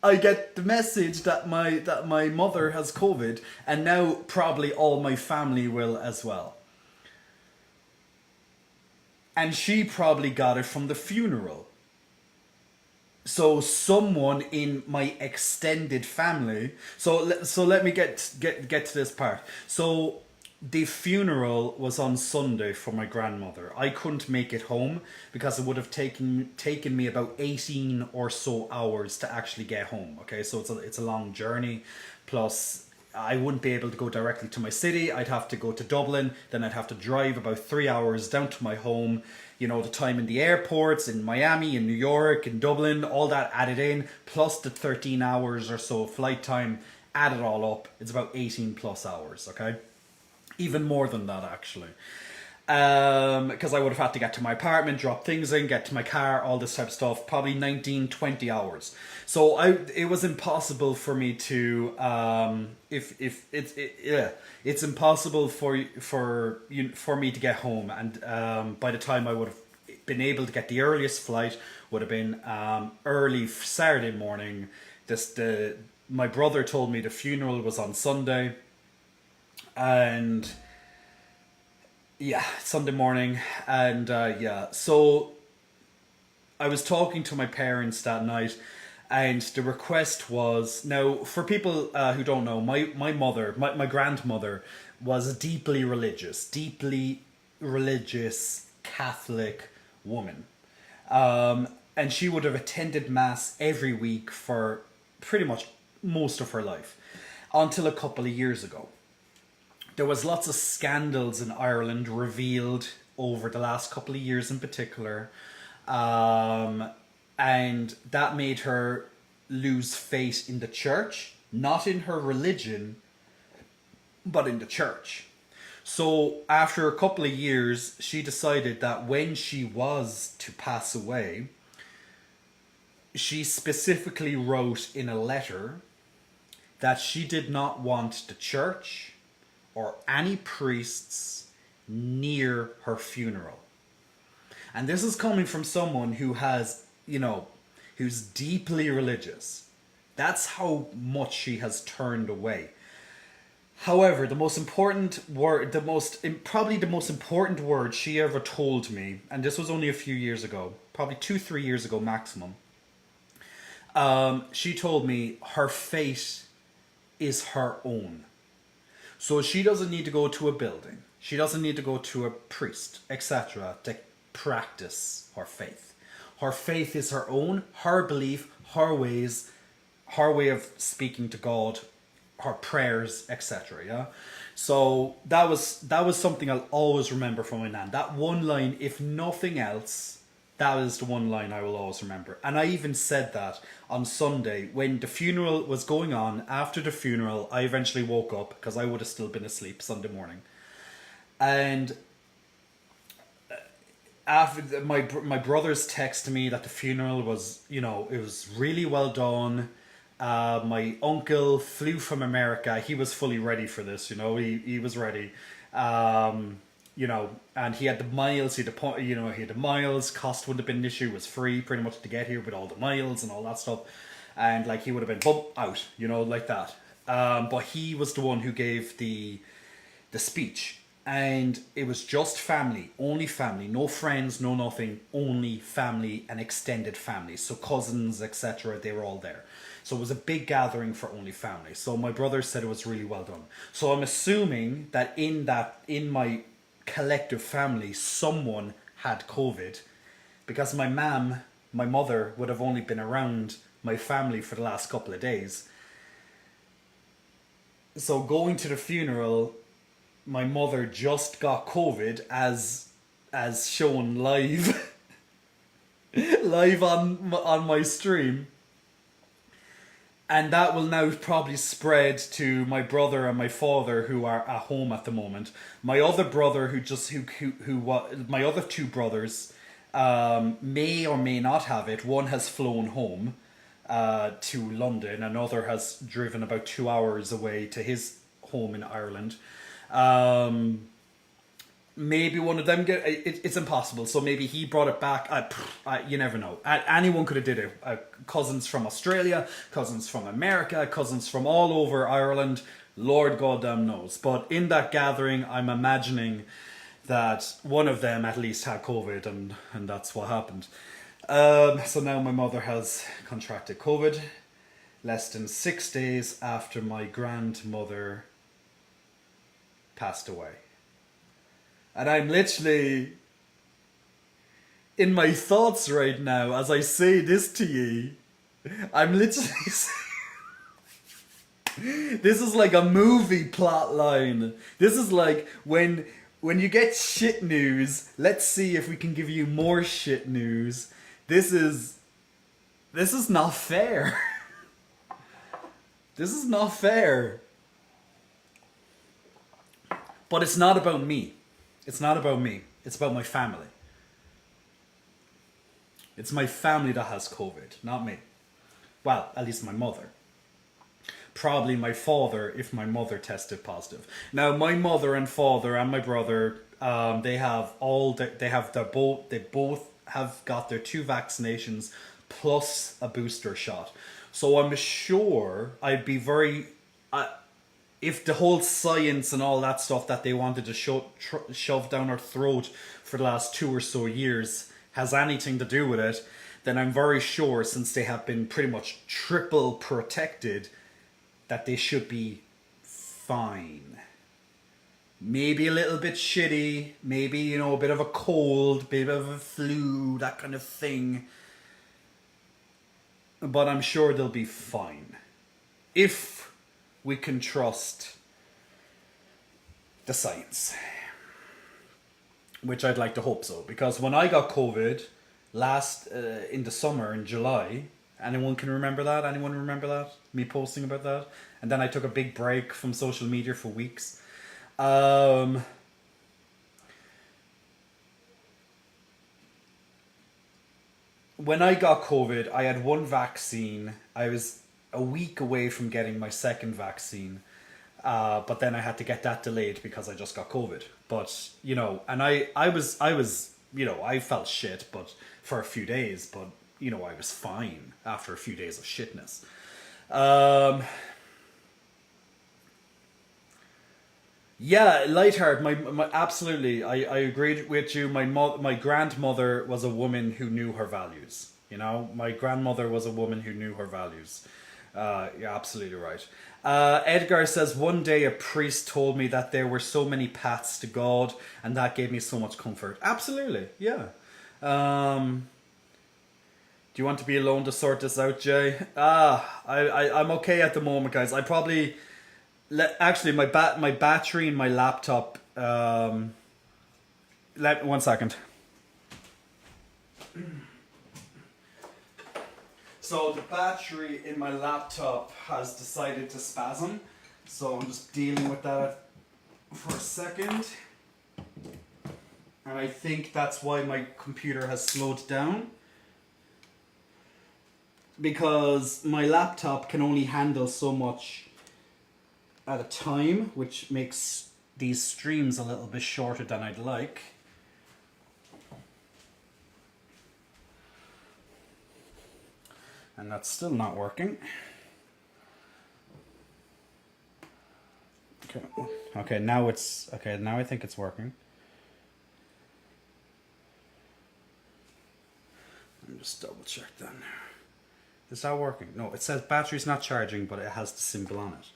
I get the message that my mother has COVID, and now probably all my family will as well. And she probably got it from the funeral. So someone in my extended family. So let me get to this part. So the funeral was on Sunday for my grandmother. I couldn't make it home because it would have taken me about 18 or so hours to actually get home. Okay, so it's a long journey. Plus, I wouldn't be able to go directly to my city. I'd have to go to Dublin, then I'd have to drive about 3 hours down to my home. You know, the time in the airports, in Miami, in New York, in Dublin, all that added in, plus the 13 hours or so flight time, add it all up, it's about 18 plus hours, okay? Even more than that, actually. Because I would have had to get to my apartment, drop things in, get to my car, all this type of stuff, probably 19, 20 hours. So it was impossible for me to, it's impossible for me to get home. And by the time I would have been able to get the earliest flight, would have been early Saturday morning. My brother told me the funeral was on Sunday, and yeah, Sunday morning, and so I was talking to my parents that night, and the request was, now for people who don't know, my grandmother was a deeply religious Catholic woman, and she would have attended mass every week for pretty much most of her life until a couple of years ago. There was lots of scandals in Ireland revealed over the last couple of years in particular, and that made her lose faith in the church, not in her religion, but in the church. So after a couple of years, she decided that when she was to pass away, she specifically wrote in a letter that she did not want the church or any priests near her funeral. And this is coming from someone who has, who's deeply religious. That's how much she has turned away. However, the most important word, probably the most important word she ever told me, and this was only a few years ago, probably 2-3 years ago maximum, she told me her fate is her own. So she doesn't need to go to a building. She doesn't need to go to a priest, etc., to practice her faith. Her faith is her own, her belief, her ways, her way of speaking to God, her prayers, etc. Yeah. So that was something I'll always remember from my nan. That one line, if nothing else, that is the one line I will always remember. And I even said that on Sunday when the funeral was going on. After the funeral, I eventually woke up because I would have still been asleep Sunday morning. And after my brothers texted me that the funeral was, it was really well done. My uncle flew from America. He was fully ready for this. He was ready. And he had the miles. He had the miles. Cost wouldn't have been an issue. It was free pretty much to get here with all the miles and all that stuff. And like he would have been out, like that. But he was the one who gave the speech. And it was just family, only family, no friends, no nothing, only family and extended family. So cousins, etc., they were all there. So it was a big gathering for only family. So my brother said it was really well done. So I'm assuming that in my collective family, someone had COVID, because my mother would have only been around my family for the last couple of days. So going to the funeral, my mother just got COVID as shown live live on my stream, and that will now probably spread to my brother and my father, who are at home at the moment. My other brother my other two brothers may or may not have it. One has flown home to London, another has driven about 2 hours away to his home in Ireland. Maybe one of them it's impossible, so maybe he brought it back. You never know. Anyone could have did it. Cousins from Australia, cousins from America, cousins from all over Ireland. Lord goddamn knows. But in that gathering, I'm imagining that one of them at least had COVID, and that's what happened. So now my mother has contracted COVID less than 6 days after my grandmother passed away. And I'm literally in my thoughts right now as I say this to you. I'm literally this is like a movie plot line. This is like when you get shit news, let's see if we can give you more shit news. This is not fair. This is not fair. But it's not about me. It's not about me. It's about my family. It's my family that has COVID, not me. Well, at least my mother. Probably my father if my mother tested positive. Now, my mother and father and my brother, they both have got their 2 vaccinations plus a booster shot. So I'm sure I'd be very... if the whole science and all that stuff that they wanted to shove down our throat for the last 2 or so years has anything to do with it, then I'm very sure, since they have been pretty much triple protected, that they should be fine. Maybe a little bit shitty, maybe, a bit of a cold, bit of a flu, that kind of thing. But I'm sure they'll be fine. If we can trust the science. Which I'd like to hope so. Because when I got COVID in the summer, in July, anyone can remember that? Anyone remember that? Me posting about that? And then I took a big break from social media for weeks. When I got COVID, I had 1 vaccine. I was a week away from getting my 2nd vaccine, but then I had to get that delayed because I just got COVID. But and I felt shit, but for a few days, but I was fine after a few days of shitness. Yeah, Lightheart, my absolutely, I agreed with you. My grandmother was a woman who knew her values. My grandmother was a woman who knew her values. You're absolutely right. Edgar says, one day a priest told me that there were so many paths to God, and that gave me so much comfort. Absolutely, yeah. Do you want to be alone to sort this out, Jay? I'm okay at the moment, guys. I probably... Actually, my battery in my laptop... 1 second. So the battery in my laptop has decided to spasm. So I'm just dealing with that for a second. And I think that's why my computer has slowed down. Because my laptop can only handle so much at a time, which makes these streams a little bit shorter than I'd like. And that's still not working. Okay, now it's okay. Now I think it's working. Let me just double check then. Is that working? No, it says battery's not charging, but it has the symbol on it.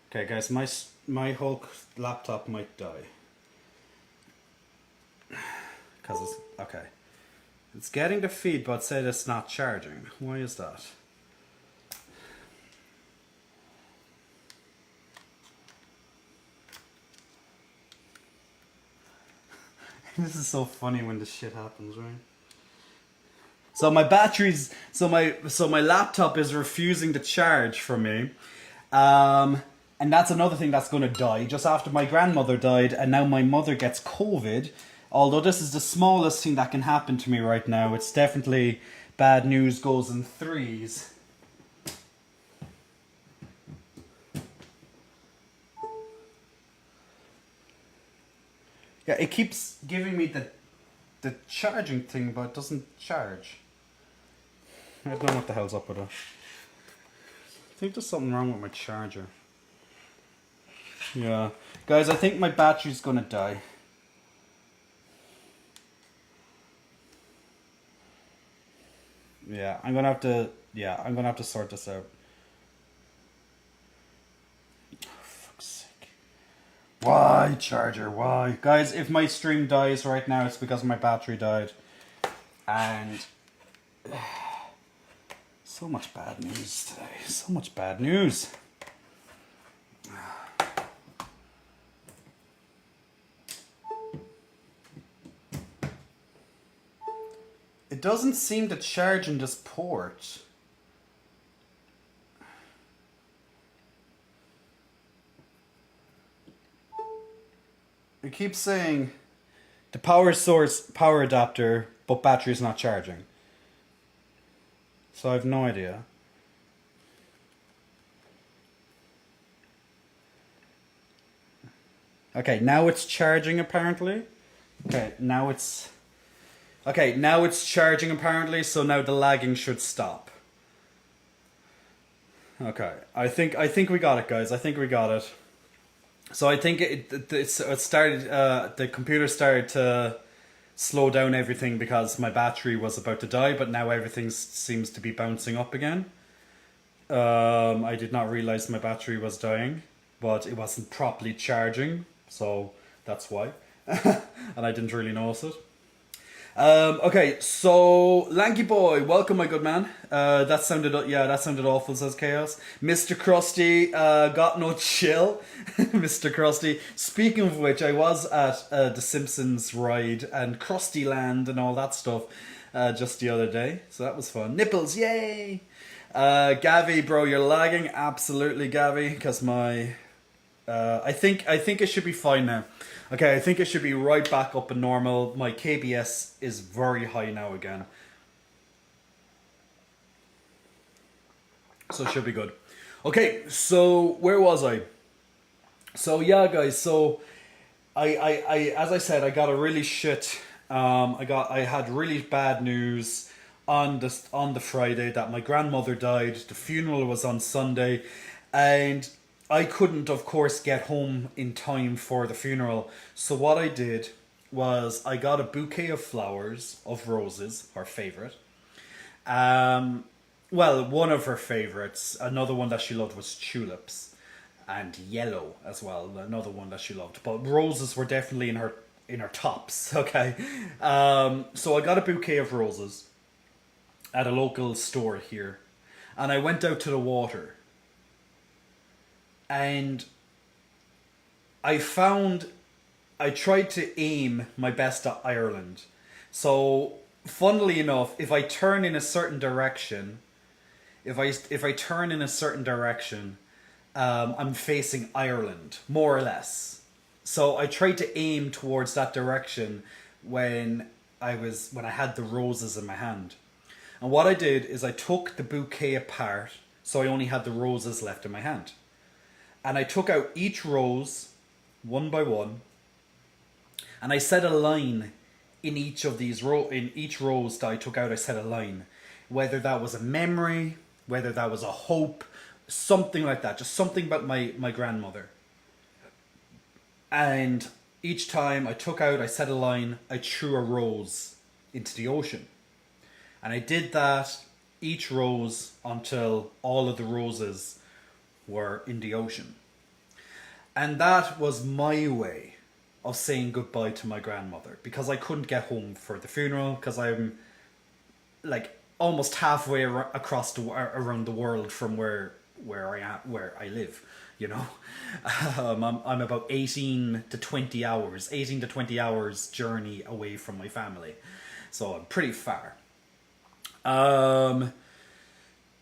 Okay, guys, my whole laptop might die. Because it's okay. It's getting the feed, but said it's not charging. Why is that? This is so funny when this shit happens, right? So my batteries, so my laptop is refusing to charge for me, and that's another thing that's going to die. Just after my grandmother died, and now my mother gets COVID. Although this is the smallest thing that can happen to me right now, it's definitely bad news goes in threes. Yeah, it keeps giving me the charging thing, but it doesn't charge. I don't know what the hell's up with it. I think there's something wrong with my charger. Yeah. Guys, I think my battery's gonna die. Yeah, I'm gonna have to sort this out. Oh, fuck's sake. Why, charger, why? Guys, if my stream dies right now, it's because my battery died. And so much bad news today. So much bad news. It doesn't seem to charge in this port. It keeps saying the power source, power adapter, but battery's not charging. So I have no idea. Okay, now it's charging apparently. Okay, now it's charging apparently, so now the lagging should stop. Okay, I think we got it, guys. I think we got it. So I think it started. The computer started to slow down everything because my battery was about to die, but now everything seems to be bouncing up again. I did not realize my battery was dying, but it wasn't properly charging, so that's why. And I didn't really notice it. Okay, so Lanky Boy, welcome, my good man. That sounded awful, says Chaos. Mr. Krusty, got no chill. Mr. Krusty. Speaking of which, I was at the Simpsons ride and Krusty Land and all that stuff just the other day, so that was fun. Nipples, yay! Gavi, bro, you're lagging. Absolutely, Gavi, because my I think it should be fine now. Okay, I think it should be right back up and normal. My KBS is very high now again. So it should be good. Okay, so where was I? So yeah, guys, so I as I said, I got a really shit I had really bad news on the Friday that my grandmother died. The funeral was on Sunday, and I couldn't, of course, get home in time for the funeral. So what I did was I got a bouquet of flowers, of roses, her favourite. Well, one of her favourites. Another one that she loved was tulips. And yellow as well, another one that she loved. But roses were definitely in her tops, okay? So I got a bouquet of roses at a local store here. And I went out to the water. And I tried to aim my best at Ireland. So, funnily enough, if I turn in a certain direction, I'm facing Ireland, more or less. So I tried to aim towards that direction when when I had the roses in my hand. And what I did is I took the bouquet apart, so I only had the roses left in my hand. And I took out each rose one by one, and I set a line in each of these in each rose that I took out. I set a line, whether that was a memory, whether that was a hope, something like that, just something about my grandmother. And each time I took out, I set a line, I threw a rose into the ocean. And I did that each rose until all of the roses were in the ocean. And that was my way of saying goodbye to my grandmother, because I couldn't get home for the funeral because I'm like almost halfway across around the world from where I live. You know, I'm about 18 to 20 hours journey away from my family, so I'm pretty far.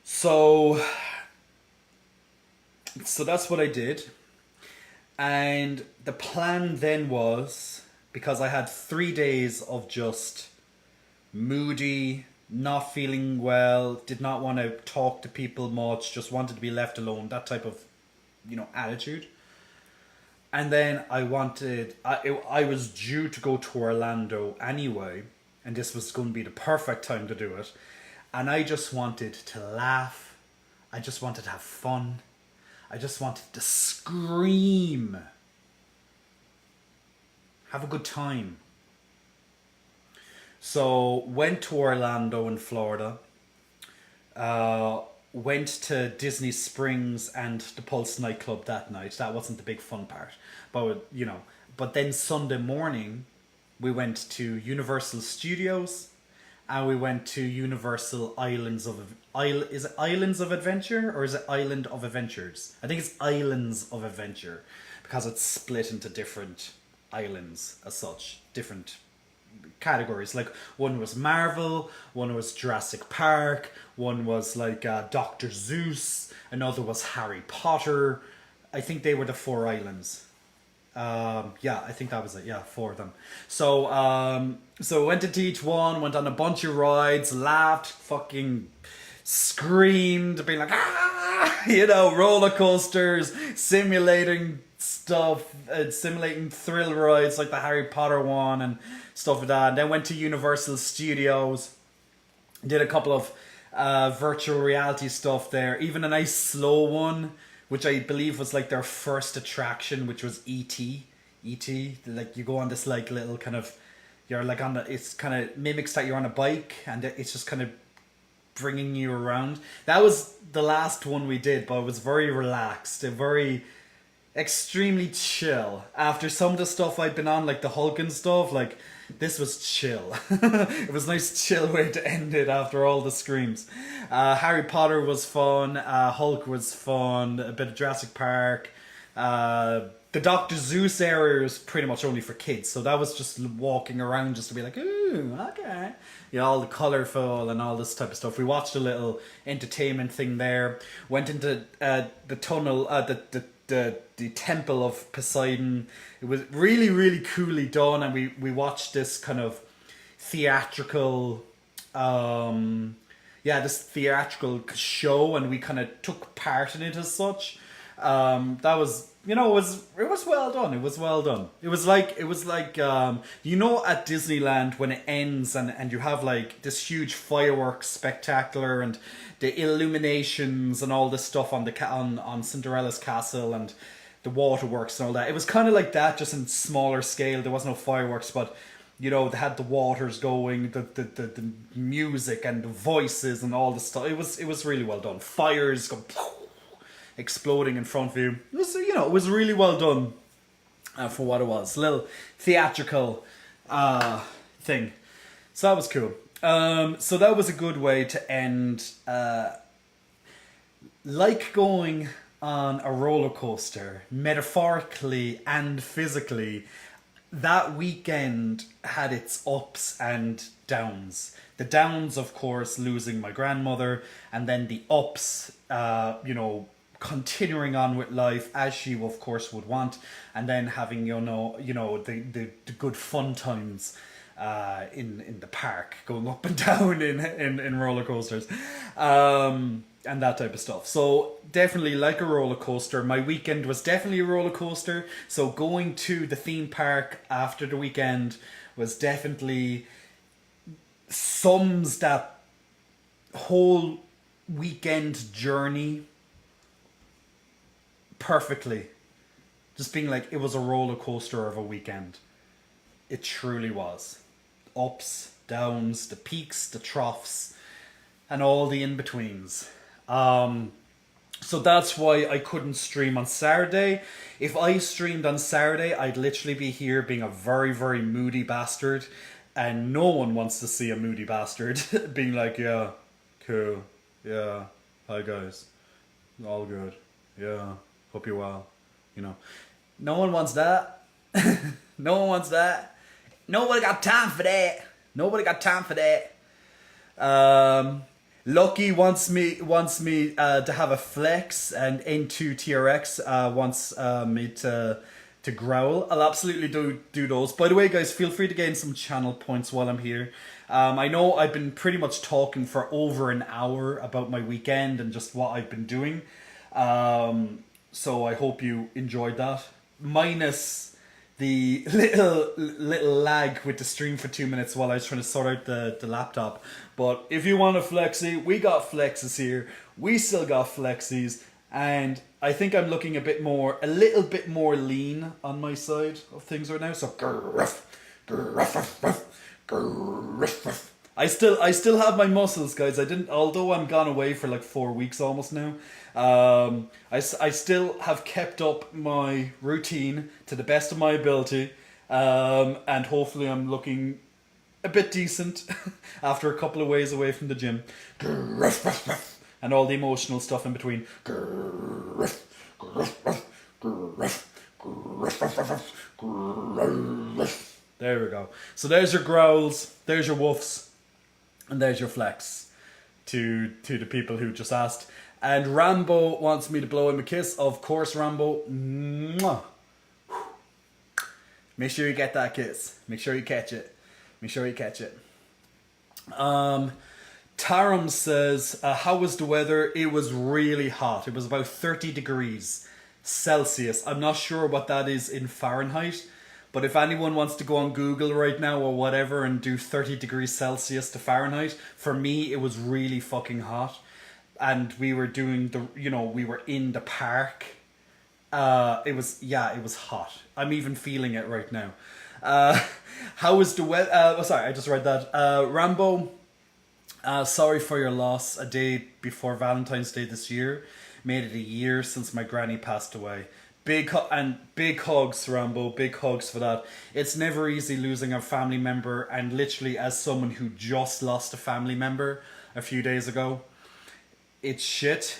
So that's what I did. And the plan then was, because I had 3 days of just moody, not feeling well, did not want to talk to people much, just wanted to be left alone, that type of, attitude. And then I was due to go to Orlando anyway, and this was going to be the perfect time to do it. And I just wanted to laugh. I just wanted to have fun. I just wanted to scream. Have a good time. So went to Orlando in Florida. Went to Disney Springs and the Pulse nightclub that night. That wasn't the big fun part. But, but then Sunday morning, we went to Universal Studios, and we went to Universal is it Islands of Adventure, or is it Island of Adventures? I think it's Islands of Adventure, because it's split into different islands as such, different categories. Like, one was Marvel, one was Jurassic Park, one was like Dr. Seuss, another was Harry Potter. I think they were the 4 islands. Yeah, I think that was it. Yeah, 4 of them. So went into each one, went on a bunch of rides, laughed, fucking screamed, being like, roller coasters, simulating stuff, simulating thrill rides like the Harry Potter one and stuff like that. And then went to Universal Studios, did a couple of virtual reality stuff there, even a nice slow one, which I believe was like their first attraction, which was E.T. E.T. Like, you go on this like little kind of, you're like on it's kind of mimics that you're on a bike, and it's just kind of bringing you around. That was the last one we did, but it was very relaxed, extremely chill. After some of the stuff I'd been on, like the Hulk and stuff, like, this was chill. It was a nice chill way to end it after all the screams. Harry Potter was fun, Hulk was fun, a bit of Jurassic Park. The Dr. Seuss area was pretty much only for kids, so that was just walking around just to be like, ooh, okay. All the colourful and all this type of stuff. We watched a little entertainment thing there. Went into the tunnel, the Temple of Poseidon. It was really, really coolly done, and we watched this kind of theatrical, this theatrical show, and we kind of took part in it as such. That was, it was well done. It was well done. It was like at Disneyland when it ends and you have like this huge fireworks spectacular and the illuminations and all this stuff on on Cinderella's castle and the waterworks and all that. It was kind of like that, just in smaller scale. There was no fireworks, but they had the waters going, the music and the voices and all the stuff. It was really well done. Fires go exploding in front of you. It was, it was really well done for what it was. A little theatrical thing. So that was cool. So that was a good way to end. Like going on a roller coaster, metaphorically and physically, that weekend had its ups and downs. The downs, of course, losing my grandmother, and then the ups, continuing on with life as she of course would want, and then having the good fun times in the park, going up and down in roller coasters, and that type of stuff. So definitely like a roller coaster. My weekend was definitely a roller coaster. So going to the theme park after the weekend was definitely sums that whole weekend journey perfectly. Just being like, it was a roller coaster of a weekend. It truly was. Ups, downs, the peaks, the troughs, and all the in-betweens. So that's why I couldn't stream on Saturday. If I streamed on Saturday, I'd literally be here being a very, very moody bastard. And no one wants to see a moody bastard being like, yeah, cool, yeah, hi guys, all good, yeah, hope you're well. No one wants that. No one wants that. Nobody got time for that. Nobody got time for that. Lucky wants me to have a flex, and N2 TRX wants me to growl. I'll absolutely do those. By the way, guys, feel free to gain some channel points while I'm here. I know I've been pretty much talking for over an hour about my weekend and just what I've been doing. So I hope you enjoyed that. Minus the little lag with the stream for 2 minutes while I was trying to sort out the laptop. But if you want a flexi, we got flexes here. We still got flexies. And I think I'm looking a little bit more lean on my side of things right now. So I still have my muscles, guys. Although I'm gone away for like 4 weeks almost now. I still have kept up my routine to the best of my ability. And hopefully I'm looking a bit decent after a couple of ways away from the gym. And all the emotional stuff in between. There we go. So there's your growls, there's your woofs, and there's your flex to the people who just asked. And Rambo wants me to blow him a kiss. Of course, Rambo. Mwah. Make sure you get that kiss. Make sure you catch it. Make sure you catch it. Taram says, how was the weather? It was really hot. It was about 30 degrees Celsius. I'm not sure what that is in Fahrenheit, but if anyone wants to go on Google right now or whatever and do 30 degrees Celsius to Fahrenheit, for me it was really fucking hot. And we were doing we were in the park. It was hot. I'm even feeling it right now. How was the weather? Sorry, I just read that. Rambo, sorry for your loss a day before Valentine's Day this year. Made it a year since my granny passed away. Big hugs, Rambo. Big hugs for that. It's never easy losing a family member, and literally as someone who just lost a family member a few days ago, it's shit.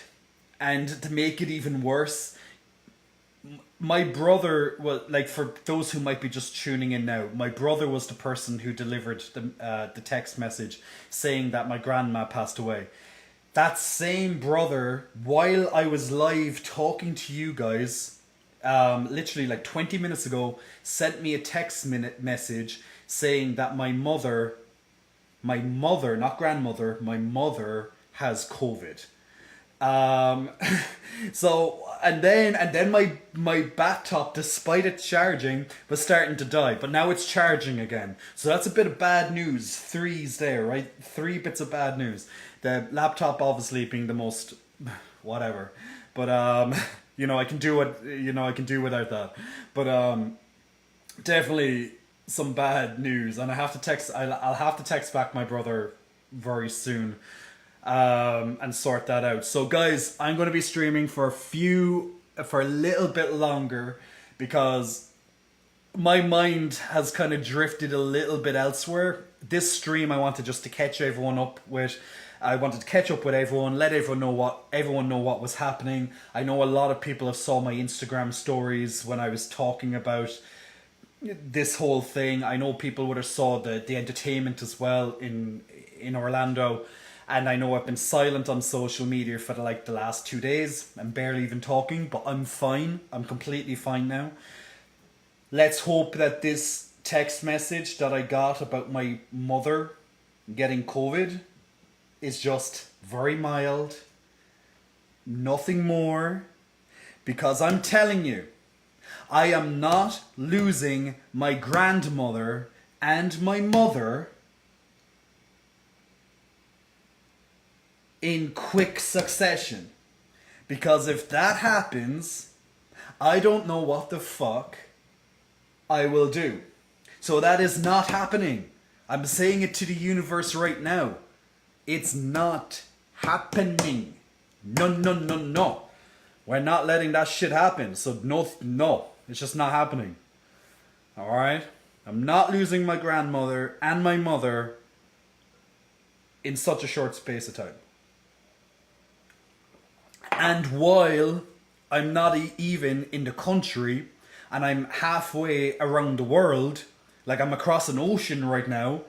And to make it even worse, my brother was, like, for those who might be just tuning in now, my brother was the person who delivered the text message saying that my grandma passed away. That same brother, while I was live talking to you guys, literally like 20 minutes ago, sent me a text message saying that my mother, not grandmother, my mother has COVID. So and then my laptop, despite it charging, was starting to die, but now it's charging again. So that's a bit of bad news. Threes there, right? 3 bits of bad news. The laptop obviously being the most whatever, but I can do it. I can do without that. But definitely some bad news, and I'll have to text back my brother very soon. And sort that out. So guys, I'm going to be streaming for a little bit longer because my mind has kind of drifted a little bit elsewhere. This stream I wanted just to catch everyone up with. I wanted to catch up with everyone, let everyone know what was happening. I know a lot of people have saw my Instagram stories when I was talking about this whole thing. I know people would have saw the entertainment as well in Orlando. And I know I've been silent on social media for the last 2 days. I'm barely even talking, but I'm fine. I'm completely fine now. Let's hope that this text message that I got about my mother getting COVID is just very mild. Nothing more. Because I'm telling you, I am not losing my grandmother and my mother in quick succession. Because if that happens, I don't know what the fuck I will do. So that is not happening. I'm saying it to the universe right now. It's not happening. No, no, no, no. We're not letting that shit happen. So no, it's just not happening. Alright? I'm not losing my grandmother and my mother in such a short space of time. And while I'm not even in the country and I'm halfway around the world, like I'm across an ocean right now,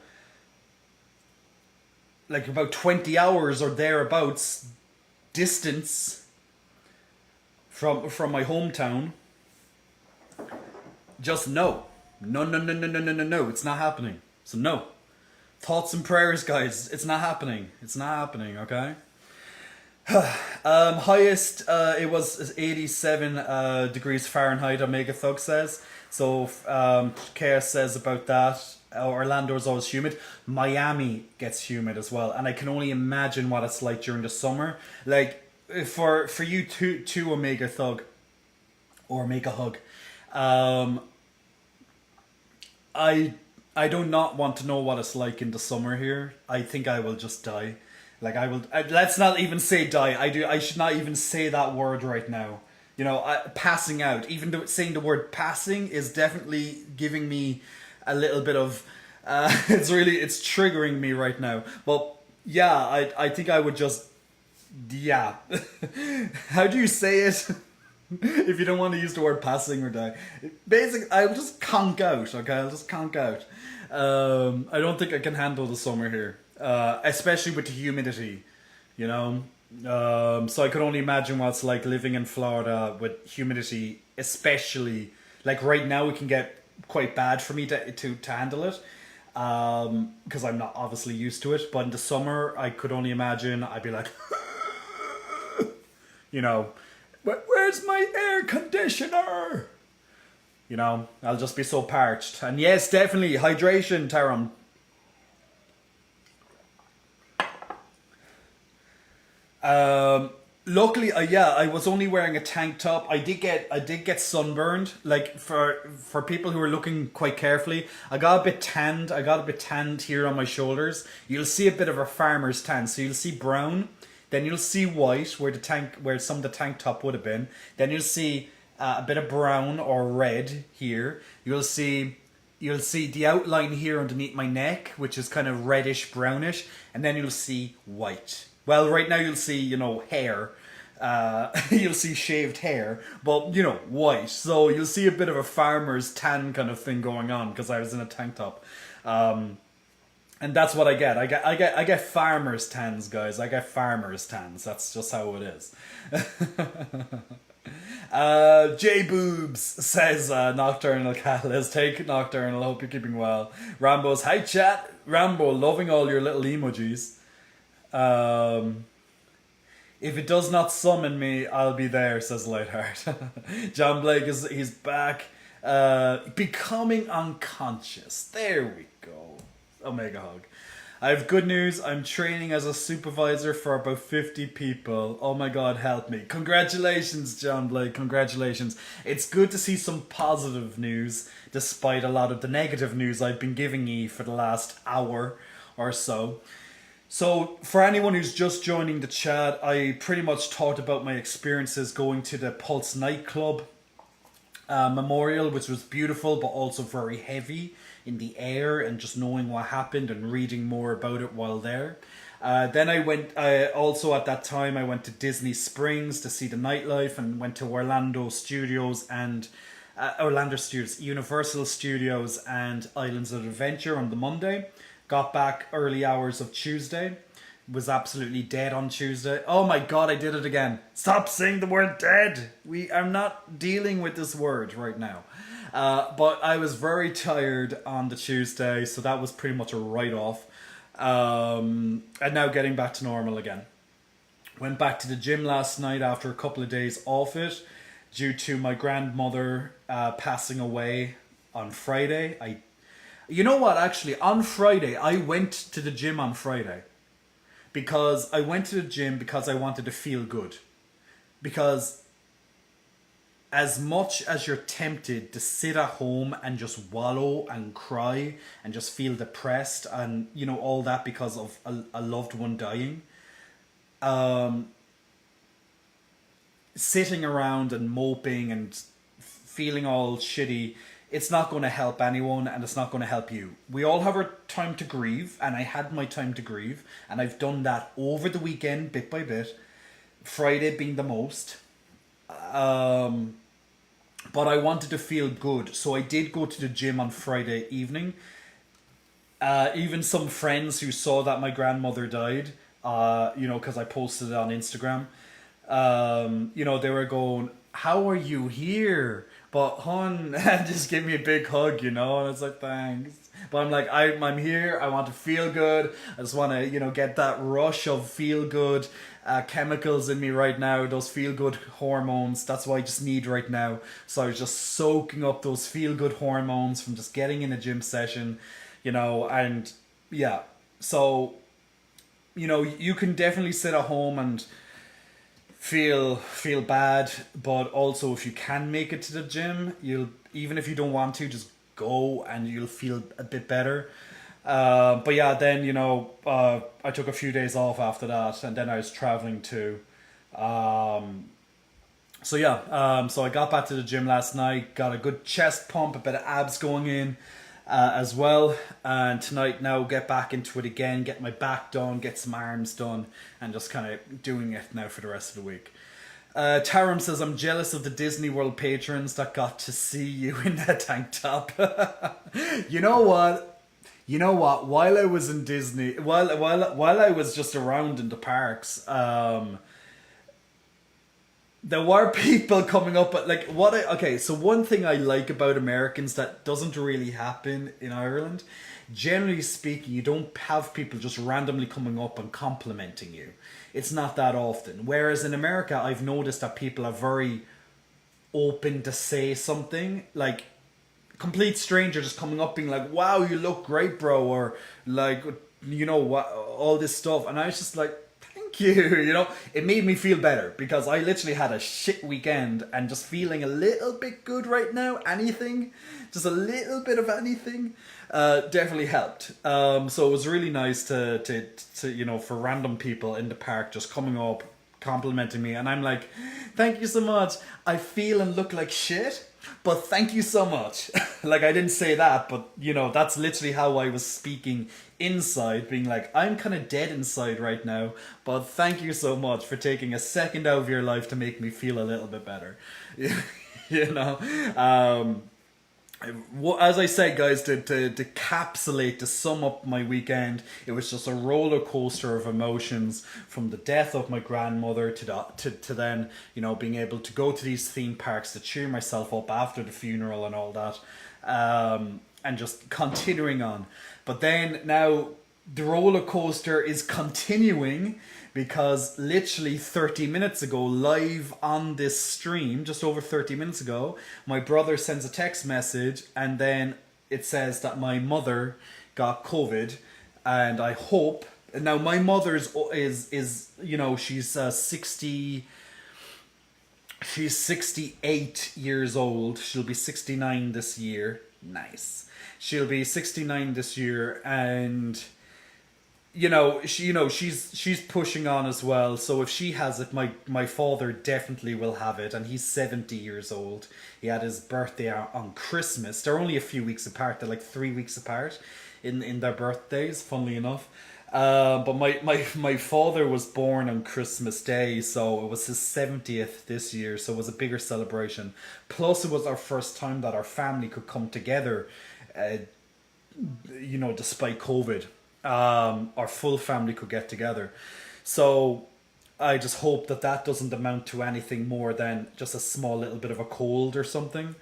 like about 20 hours or thereabouts distance from my hometown, just no. No, no, no, no, no, no, no, no. It's not happening. So no. Thoughts and prayers, guys. It's not happening. It's not happening, okay? Highest, it was 87 degrees Fahrenheit, Omega Thug says. So, Chaos says about that. Orlando is always humid. Miami gets humid as well. And I can only imagine what it's like during the summer. Like, for you two Omega Thug, or Omega Hug, I do not want to know what it's like in the summer here. I think I will just die. Like let's not even say die. I should not even say that word right now. You know, passing out. Even though saying the word passing is definitely giving me a little bit of. It's triggering me right now. But yeah, I think I would just. Yeah. How do you say it? If you don't want to use the word passing or die. Basically, I'll just conk out, okay? I'll just conk out. I don't think I can handle the summer here. Especially with the humidity, you know? So I could only imagine what it's like living in Florida with humidity, especially, like right now it can get quite bad for me to handle it. Because I'm not obviously used to it. But in the summer, I could only imagine, I'd be like, you know, where's my air conditioner? You know, I'll just be so parched. And yes, definitely, hydration, Taram. Luckily, I was only wearing a tank top. I did get sunburned. Like for people who are looking quite carefully, I got a bit tanned. I got a bit tanned here on my shoulders. You'll see a bit of a farmer's tan. So you'll see brown, then you'll see white where some of the tank top would have been. Then you'll see a bit of brown or red here. You'll see the outline here underneath my neck, which is kind of reddish brownish, and then you'll see white. Well, right now you'll see, you know, hair. You'll see shaved hair, but, you know, white. So you'll see a bit of a farmer's tan kind of thing going on because I was in a tank top. And that's what I get. I get farmer's tans, guys. I get farmer's tans. That's just how it is. J Boobs says Nocturnal Catalyst. Take Nocturnal. Hope you're keeping well. Rambo's hi chat. Rambo, loving all your little emojis. If it does not summon me, I'll be there, says Lightheart. John Blake he's back. Becoming unconscious. There we go. Omega hug. I have good news. I'm training as a supervisor for about 50 people. Oh my god, help me. Congratulations, John Blake. Congratulations. It's good to see some positive news, despite a lot of the negative news I've been giving you for the last hour or so. So, for anyone who's just joining the chat, I pretty much talked about my experiences going to the Pulse nightclub memorial, which was beautiful but also very heavy in the air, and just knowing what happened and reading more about it while there. Then I went, also at that time, I went to Disney Springs to see the nightlife, and went to Universal Studios and Islands of Adventure on the Monday. Got back early hours of Tuesday. was absolutely dead on Tuesday. Oh my god, I did it again. Stop saying the word dead. We are not dealing with this word right now. But I was very tired on the Tuesday, so that was pretty much a write-off. And now getting back to normal again. Went back to the gym last night after a couple of days off it due to my grandmother passing away on Friday. You know what, actually, on Friday, I went to the gym on Friday. Because I went to the gym because I wanted to feel good. Because as much as you're tempted to sit at home and just wallow and cry and just feel depressed and, you know, all that because of a loved one dying, sitting around and moping and feeling all shitty, it's not going to help anyone and it's not going to help you. We all have our time to grieve, and I had my time to grieve, and I've done that over the weekend bit by bit, Friday being the most. But I wanted to feel good, so I did go to the gym on Friday evening. Even some friends who saw that my grandmother died, you know, because I posted it on Instagram, you know, they were going, how are you here? But hon, just give me a big hug, you know, and it's like, thanks. But I'm like, I'm here, I want to feel good, I just want to, you know, get that rush of feel good chemicals in me right now, those feel good hormones, that's what I just need right now. So I was just soaking up those feel good hormones from just getting in a gym session, you know, and yeah. So, you know, you can definitely sit at home and feel bad, but also if you can make it to the gym, you'll, even if you don't want to, just go and you'll feel a bit better. But yeah, then, you know, I took a few days off after that, and then I was traveling too. So yeah, so I got back to the gym last night, got a good chest pump, a bit of abs going in as well, and tonight now get back into it again, get my back done, get some arms done, and just kind of doing it now for the rest of the week. Taram says, I'm jealous of the Disney World patrons that got to see you in that tank top. You know what? You know what? While I was in Disney, while I was just around in the parks, there were people coming up, but like okay, so one thing I like about Americans that doesn't really happen in Ireland, generally speaking, you don't have people just randomly coming up and complimenting you. It's not that often. Whereas in America, I've noticed that people are very open to say something, like complete stranger just coming up being like, wow, you look great, bro, or like, you know what, all this stuff. And I was just like, thank you, you know. It made me feel better because I literally had a shit weekend, and just feeling a little bit good right now, anything, just a little bit of anything, definitely helped. So it was really nice to you know, for random people in the park just coming up, complimenting me, and I'm like, thank you so much. I feel and look like shit, but thank you so much. Like, I didn't say that, but you know, that's literally how I was speaking inside, being like, I'm kind of dead inside right now, but thank you so much for taking a second out of your life to make me feel a little bit better. You know, as I said, guys, to encapsulate, to sum up my weekend, it was just a roller coaster of emotions, from the death of my grandmother to then, you know, being able to go to these theme parks to cheer myself up after the funeral and all that, and just continuing on. But then now the roller coaster is continuing, because literally 30 minutes ago, live on this stream, just over 30 minutes ago, my brother sends a text message, and then it says that my mother got COVID, and I hope, now my mother is you know, she's 68 years old. She'll be 69 this year. Nice. She'll be 69 this year, and you know, she's pushing on as well. So if she has it, my father definitely will have it, and he's 70 years old. He had his birthday on Christmas. They're only a few weeks apart. They're like 3 weeks apart in their birthdays, funnily enough. But my father was born on Christmas Day, so it was his 70th this year, so it was a bigger celebration. Plus, it was our first time that our family could come together, you know, despite COVID. our full family could get together. So I just hope that that doesn't amount to anything more than just a small little bit of a cold or something.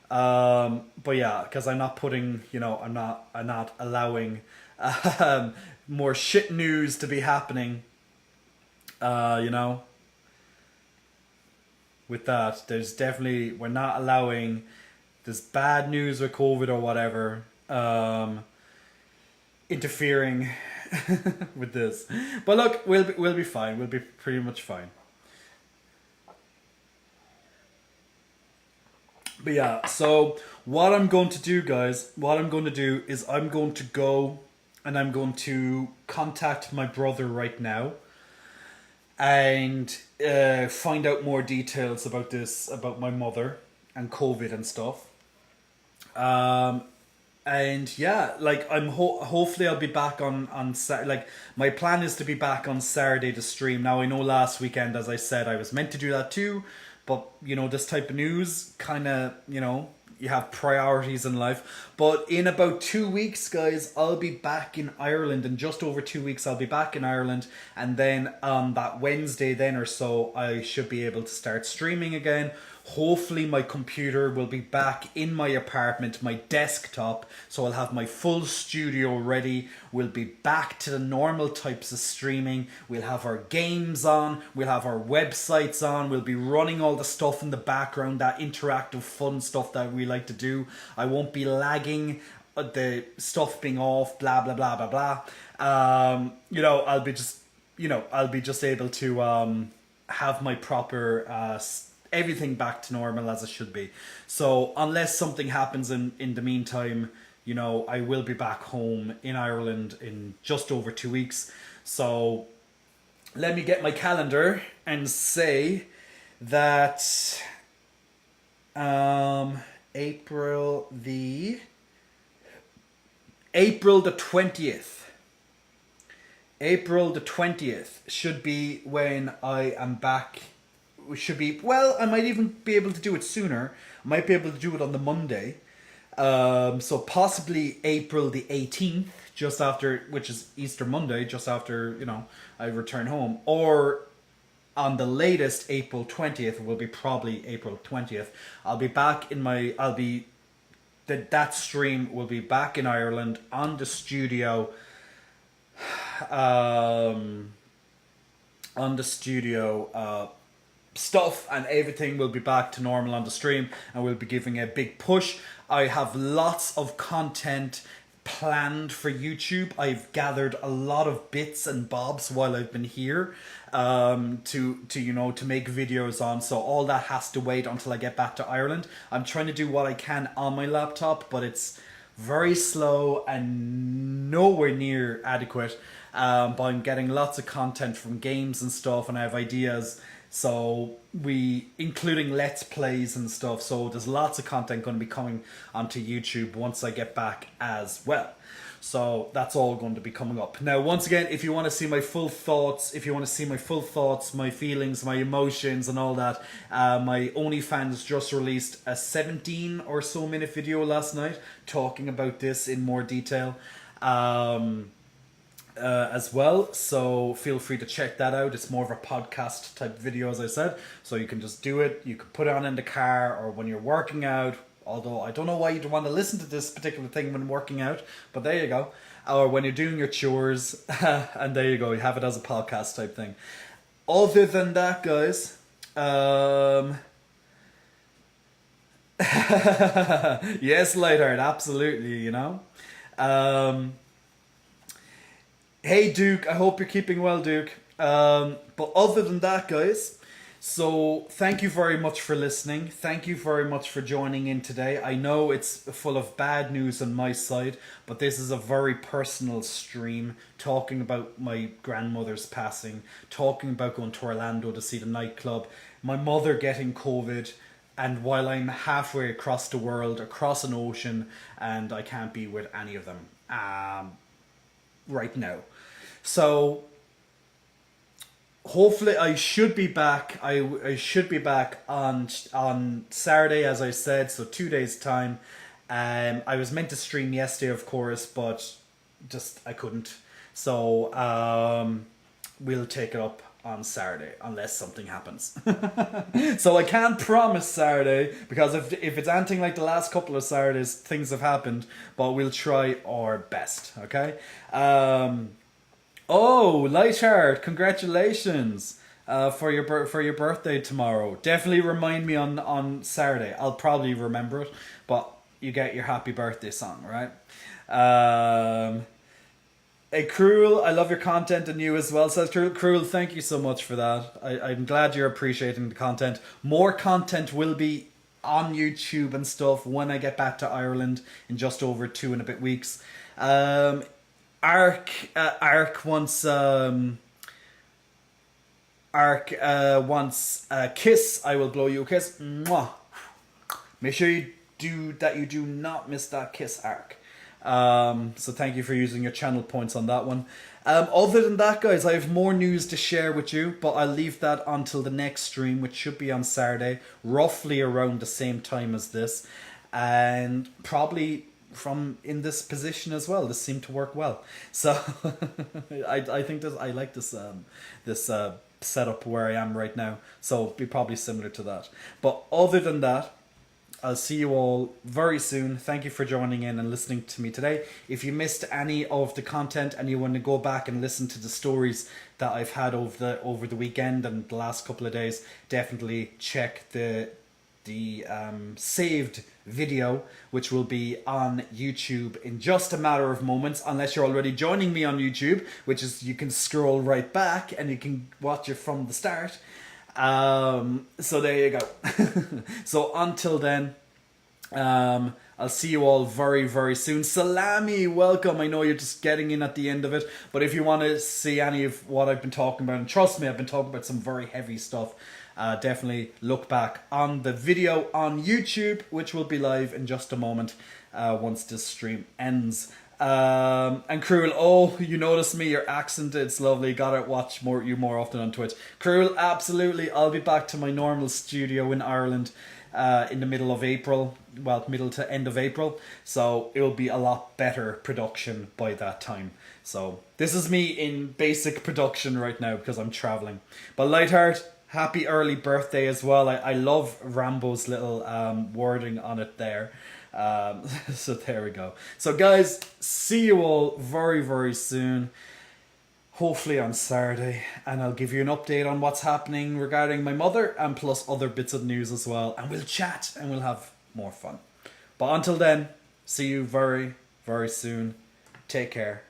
But yeah, because I'm not putting, I'm not allowing more shit news to be happening. Uh, you know, with that, there's definitely we're not allowing this bad news with COVID or whatever interfering with this. But look, we'll be fine. We'll be pretty much fine. But yeah, so what I'm going to do, guys, what I'm going to do is I'm going to go and I'm going to contact my brother right now and find out more details about this, about my mother and COVID and stuff. Um, and yeah, like hopefully I'll be back on like my plan is to be back on Saturday to stream. Now I know last weekend, as I said, I was meant to do that too, but this type of news kind of you have priorities in life. But in about 2 weeks, guys, I'll be back in Ireland. In just over 2 weeks, I'll be back in Ireland, and then on that Wednesday, then or so, I should be able to start streaming again. Hopefully, my computer will be back in my apartment, my desktop, so I'll have my full studio ready. We'll be back to the normal types of streaming. We'll have our games on, we'll have our websites on, we'll be running all the stuff in the background, that interactive fun stuff that we like to do. I won't be lagging, the stuff being off, blah, blah, blah, blah, blah. I'll be just, I'll be just able to have my proper everything back to normal as it should be. So unless something happens in the meantime, I will be back home in Ireland in just over 2 weeks. So let me get my calendar and say that April the 20th. April the 20th should be when I am back. Should be, well, I might even be able to do it sooner. I might be able to do it on the Monday. So possibly April the 18th, just after, which is Easter Monday, just after, I return home. Or on the latest, April 20th, will be probably April 20th. I'll be back in my, I'll be, that stream will be back in Ireland on the studio, on the studio, stuff, and everything will be back to normal on the stream, and we'll be giving a big push. I have lots of content planned for YouTube. I've gathered a lot of bits and bobs while I've been here to make videos on, so all that has to wait until I get back to Ireland. I'm trying to do what I can on my laptop, but it's very slow and nowhere near adequate. But I'm getting lots of content from games and stuff, and I have ideas. So including let's plays and stuff. So there's lots of content going to be coming onto YouTube once I get back as well. So that's all going to be coming up. Now, once again, if you want to see my full thoughts, my feelings, my emotions and all that, my OnlyFans just released a 17 or so minute video last night talking about this in more detail. As well, so feel free to check that out. It's more of a podcast type video, as I said, so you can just do it. You can put it on in the car or when you're working out, although I don't know why you'd want to listen to this particular thing when working out, but there you go. Or when you're doing your chores, and there you go, you have it as a podcast type thing. Other than that, guys, yes, Lightheart, absolutely, Hey Duke, I hope you're keeping well, Duke. But other than that, guys, so thank you very much for listening. Thank you very much for joining in today. I know it's full of bad news on my side, but this is a very personal stream talking about my grandmother's passing, talking about going to Orlando to see the nightclub, my mother getting COVID, and while I'm halfway across the world, across an ocean, and I can't be with any of them right now. So hopefully I should be back. I should be back on Saturday, as I said, so 2 days time. I was meant to stream yesterday, of course, but just I couldn't. So we'll take it up on Saturday unless something happens. So I can't promise Saturday because if it's anything like the last couple of Saturdays, things have happened. But we'll try our best. Okay. Oh, Lightheart, congratulations for your birthday tomorrow. Definitely remind me on Saturday. I'll probably remember it, but you get your happy birthday song, right? Hey, Cruel, I love your content and you as well, says Cruel. Cruel, thank you so much for that. I'm glad you're appreciating the content. More content will be on YouTube and stuff when I get back to Ireland in just over 2.5 weeks. Ark wants a kiss. I will blow you a kiss. Mwah. Make sure you do not miss that kiss, Ark. So thank you for using your channel points on that one. Other than that, guys, I have more news to share with you, but I'll leave that until the next stream, which should be on Saturday, roughly around the same time as this, and probably from in this position as well. This seemed to work well, so I think I like this setup where I am right now. So it'll be probably similar to that. But other than that, I'll see you all very soon. Thank you for joining in and listening to me today. If you missed any of the content and you want to go back and listen to the stories that I've had over the weekend and the last couple of days, definitely check the saved video, which will be on YouTube in just a matter of moments, unless you're already joining me on YouTube, which is you can scroll right back and you can watch it from the start. So there you go. So until then, I'll see you all very, very soon. Salami, welcome. I know you're just getting in at the end of it, but if you want to see any of what I've been talking about, and trust me, I've been talking about some very heavy stuff, definitely look back on the video on YouTube, which will be live in just a moment once this stream ends. And Cruel, oh, you noticed me, your accent, it's lovely. Gotta watch you more often on Twitch. Cruel, absolutely. I'll be back to my normal studio in Ireland in the middle of April. Well, middle to end of April. So it'll be a lot better production by that time. So this is me in basic production right now because I'm traveling. But Lightheart, happy early birthday as well. I love Rambo's little wording on it there. So there we go. So guys, see you all very, very soon, hopefully on Saturday, and I'll give you an update on what's happening regarding my mother and plus other bits of news as well, and we'll chat and we'll have more fun. But until then, see you very, very soon. Take care.